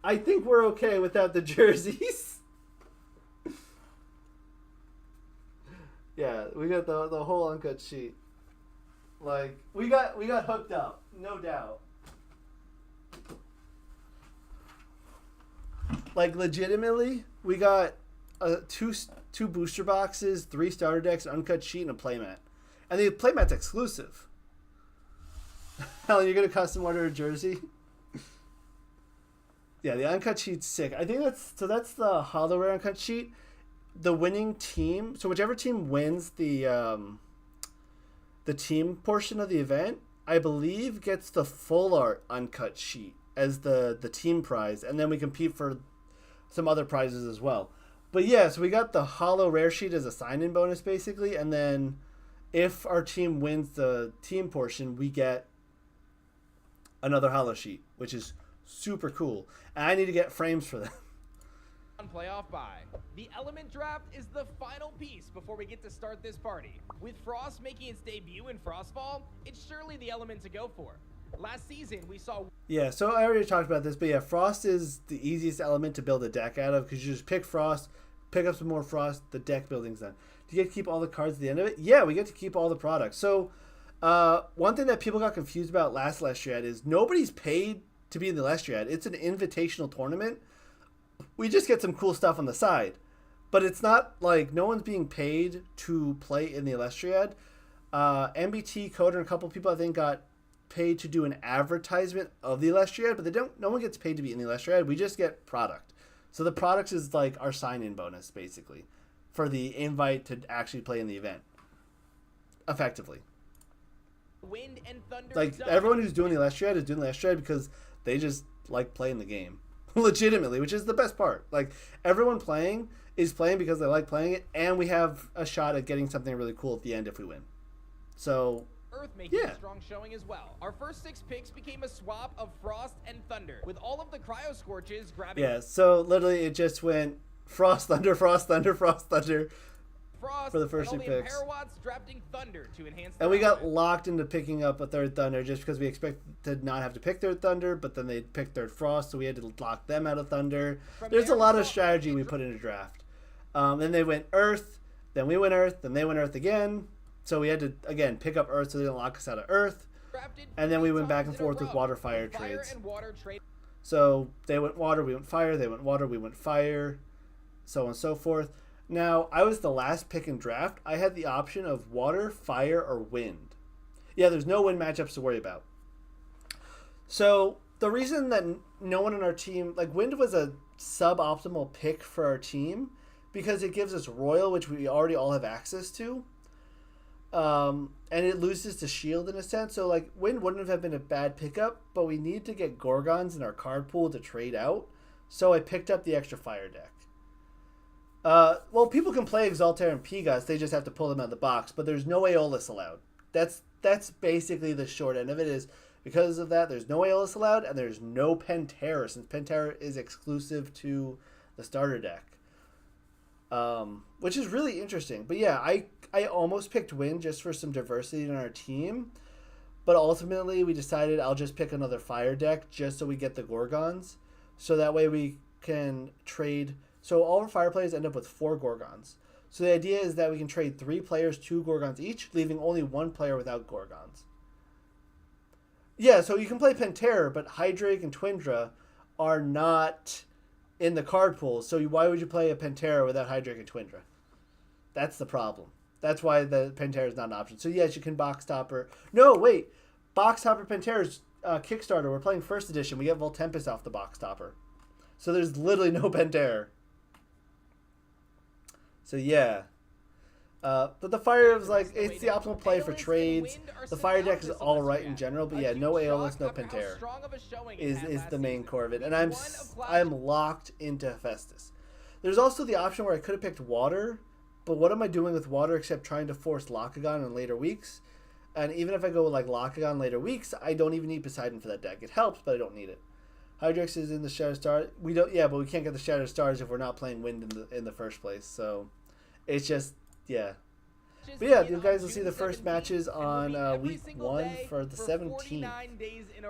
I think we're okay without the jerseys. Yeah, we got the whole uncut sheet. Like, we got hooked up, no doubt. Like, legitimately, we got two booster boxes, 3 starter decks, an uncut sheet, and a playmat. And the playmat's exclusive. Helen, you're gonna custom order a jersey? Yeah, the uncut sheet's sick. I think that's the hollow rare uncut sheet. The winning team, so whichever team wins the team portion of the event, I believe gets the full art uncut sheet as the team prize, and then we compete for some other prizes as well. But yeah, so we got the hollow rare sheet as a sign-in bonus basically, and then if our team wins the team portion, we get another hollow sheet, which is super cool. And I need to get frames for them. On playoff bye. The element draft is the final piece before we get to start this party. With Frost making its debut in Frostfall, it's surely the element to go for. Last season, we saw... Yeah, so I already talked about this, but yeah, Frost is the easiest element to build a deck out of because you just pick Frost, pick up some more Frost, the deck building's done. Do you get to keep all the cards at the end of it? Yeah, we get to keep all the products. So one thing that people got confused about last Lestriad is nobody's paid to be in the Lestriad. It's an invitational tournament. We just get some cool stuff on the side. But it's not like no one's being paid to play in the Lestriad. MBT, Coder, and a couple people I think got paid to do an advertisement of the Lestriad, but no one gets paid to be in the Lestriad. We just get product. So the product is like our sign-in bonus, basically, for the invite to actually play in the event. Effectively. Wind and thunder. Like, everyone who's doing the Lestriad is doing the Lestriad because they just like playing the game. Legitimately, which is the best part. Like, everyone playing is playing because they like playing it, and we have a shot at getting something really cool at the end if we win. So... Earth making a strong showing as well. Our first 6 picks became a swap of Frost and Thunder, with all of the Cryo Scorches grabbing... Yeah, so literally it just went Frost, Thunder, Frost, Thunder, Frost, Thunder for the first 2 picks. Drafting Thunder to enhance and we got locked into picking up a 3rd Thunder just because we expected to not have to pick 3rd Thunder, but then they picked 3rd Frost, so we had to lock them out of Thunder. There's a lot of strategy we put into draft. Then they went Earth, then we went Earth, then they went Earth again. So we had to, again, pick up Earth so they didn't lock us out of Earth. And then we went back and forth with water-fire trades. So they went water, we went fire, they went water, we went fire, so on and so forth. Now, I was the last pick in draft. I had the option of water, fire, or wind. Yeah, there's no wind matchups to worry about. So the reason that no one on our team, like, wind was a suboptimal pick for our team because it gives us royal, which we already all have access to. And it loses to shield in a sense. So, like, wind wouldn't have been a bad pickup, but we need to get Gorgons in our card pool to trade out. So I picked up the extra fire deck. Well, people can play Exaltair and Pegas. They just have to pull them out of the box. But there's no Aeolus allowed. That's basically the short end of it is because of that, there's no Aeolus allowed, and there's no Pantera, since Pantera is exclusive to the starter deck. Which is really interesting. But yeah, I almost picked Wind just for some diversity in our team. But ultimately, we decided I'll just pick another fire deck just so we get the Gorgons. So that way we can trade... So all our fire players end up with 4 Gorgons. So the idea is that we can trade 3 players 2 Gorgons each, leaving only 1 player without Gorgons. Yeah, so you can play Pantera, but Hydrake and Twindra are not in the card pool. So why would you play a Pantera without Hydrake and Twindra? That's the problem. That's why the Pantera is not an option. So yes, you can box topper. No, wait. Box topper Pantera's Kickstarter. We're playing first edition. We get Voltempest off the box topper. So there's literally no Pantera. So yeah. But the fire is like, it's the optimal play for trades. The fire deck is alright in general, but yeah, no Aeolus, no Pantera is the main core of it. And I'm locked into Hephaestus. There's also the option where I could have picked water, but what am I doing with water except trying to force Lakagon in later weeks? And even if I go with like Lakagon later weeks, I don't even need Poseidon for that deck. It helps, but I don't need it. Hydrex is in the Shattered Star. We don't, yeah, but we can't get the Shattered Stars if we're not playing Wind in the first place. So it's just, yeah. But yeah, you guys will see the first matches on week 1 for the 17th.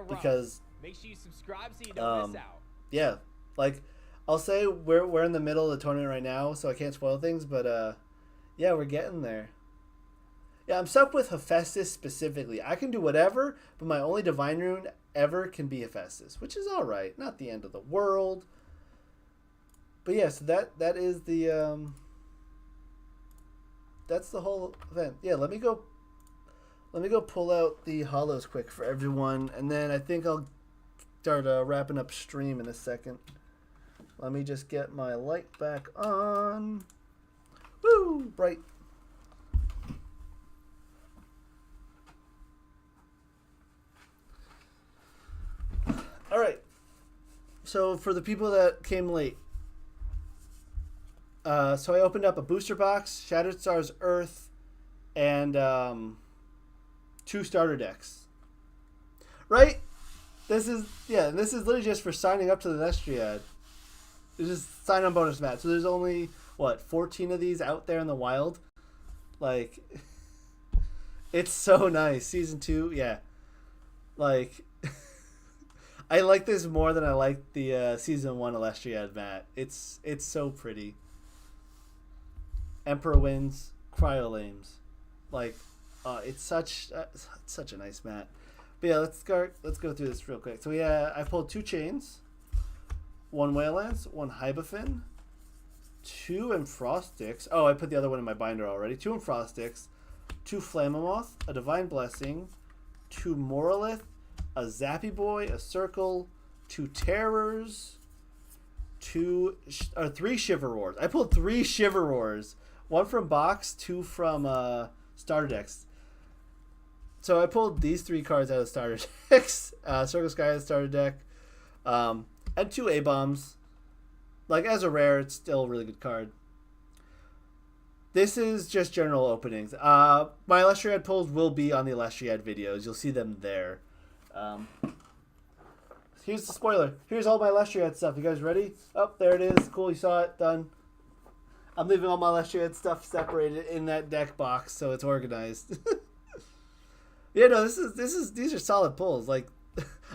Because make sure you subscribe so you don't miss out. Yeah, like I'll say we're in the middle of the tournament right now, so I can't spoil things, but yeah, we're getting there. Yeah, I'm stuck with Hephaestus specifically. I can do whatever, but my only divine rune ever can be Hephaestus, which is all right. Not the end of the world. But yeah, so that is the that's the whole event. Yeah, let me go pull out the hollows quick for everyone, and then I think I'll start wrapping up stream in a second. Let me just get my light back on. Woo! Bright. All right. So for the people that came late, so I opened up a booster box, Shattered Stars Earth, and 2 starter decks. Right? This is literally just for signing up to the Lestriad. It's just sign on bonus match. So there's only what 14 of these out there in the wild. Like, it's so nice. Season 2, yeah. Like, I like this more than I like the season 1 Lestriad mat. It's so pretty. Emperor Winds, Cryolames, like, it's such a nice mat. But yeah, let's go through this real quick. So I pulled 2 chains, 1 Whale Lance, 1 Hibafin, 2 Enfrostics. Oh, I put the other one in my binder already. 2 Enfrostics, 2 Flammoth, a Divine Blessing, 2 Moralith, a Zappy Boy, a Circle, 2 Terrors, 3 Shiver-Roars. I pulled 3 Shiver-Roars. 1 from box, 2 from starter decks. So I pulled these 3 cards out of starter decks. Circle Sky out of starter deck. And 2 A-Bombs. Like, as a rare, it's still a really good card. This is just general openings. My Lestriad pulls will be on the Lestriad videos. You'll see them there. Here's the spoiler. Here's all my Lestriad stuff. You guys ready? Oh, there it is. Cool, you saw it. Done. I'm leaving all my Lestriad stuff separated in that deck box so it's organized. Yeah, no, these are solid pulls. Like,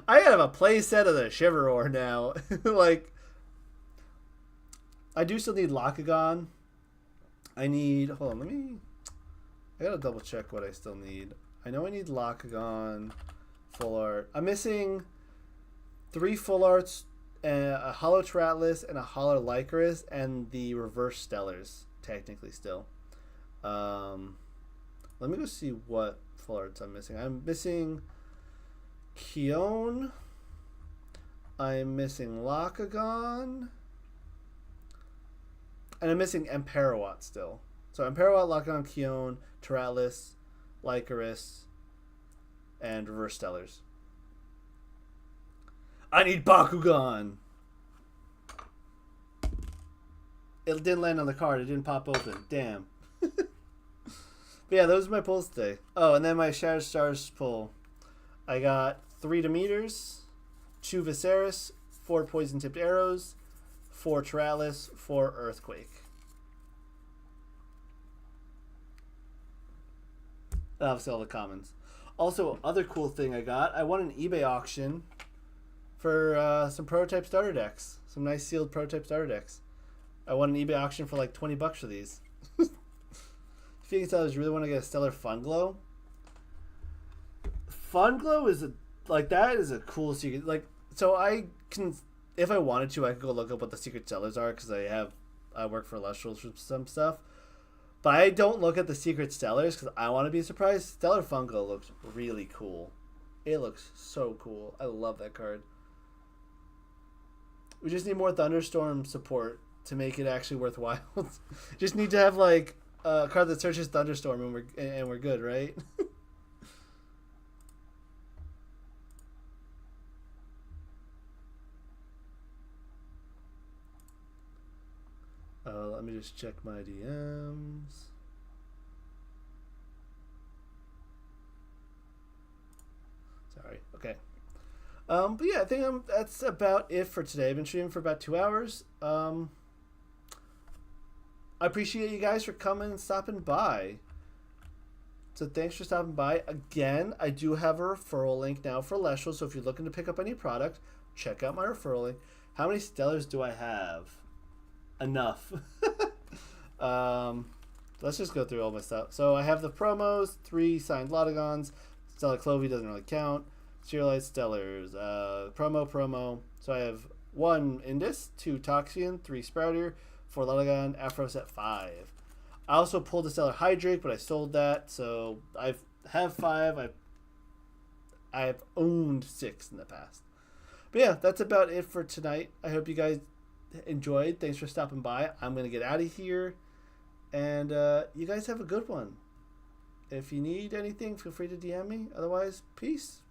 I have a play set of the Shiver-Roar now. Like, I do still need Lakagon. Hold on, I gotta double check what I still need. I know I need Lakagon, full art. I'm missing 3 full arts, a Hollow Tratless, and a Hollow Lycoris, and the Reverse Stellars, technically still. Let me go see what full arts I'm missing. I'm missing Kion. I'm missing Lakagon. And I'm missing Emperawat still. So Emperawat, Lakagon, Kion, Tratless, Lycoris, and Reverse Stellars. I need Bakugan! It didn't land on the card. It didn't pop open. Damn. But yeah, those are my pulls today. Oh, and then my Shattered Stars pull. I got 3 Demeters, 2 Viserys, 4 Poison-Tipped Arrows, 4 Tratless, 4 Earthquake. Obviously all the commons. Also, other cool thing I got, I won an eBay auction for some prototype starter decks. Some nice sealed prototype starter decks. I won an eBay auction for like $20 for these. If you can tell, I really want to get a Stellar Funglow. Funglow is that is a cool secret. Like, so I can, if I wanted to, I could go look up what the secret sellers are because I work for Lustrals for some stuff. But I don't look at the secret sellers because I want to be surprised. Stellar Funglow looks really cool. It looks so cool. I love that card. We just need more Thunderstorm support to make it actually worthwhile. Just need to have like a card that searches Thunderstorm and we're good, right? Let me just check my DMs. Sorry. Okay. But yeah, I think that's about it for today. I've been streaming for about 2 hours. I appreciate you guys for coming and stopping by. So thanks for stopping by. Again, I do have a referral link now for Leshel, so if you're looking to pick up any product, check out my referral link. How many Stellars do I have? Enough. Let's just go through all my stuff. So I have the promos, 3 signed Lodagons. Stellar Clovey doesn't really count. Serialized Stellars. Promo. So I have 1 Indus, 2 Toxian, 3 Sprouter, 4 Lodaggon, Afros at 5. I also pulled a Stellar Hydrake, but I sold that. So I have 5. I've owned 6 in the past. But yeah, that's about it for tonight. I hope you guys enjoyed. Thanks for stopping by. I'm going to get out of here. And you guys have a good one. If you need anything, feel free to DM me. Otherwise, peace.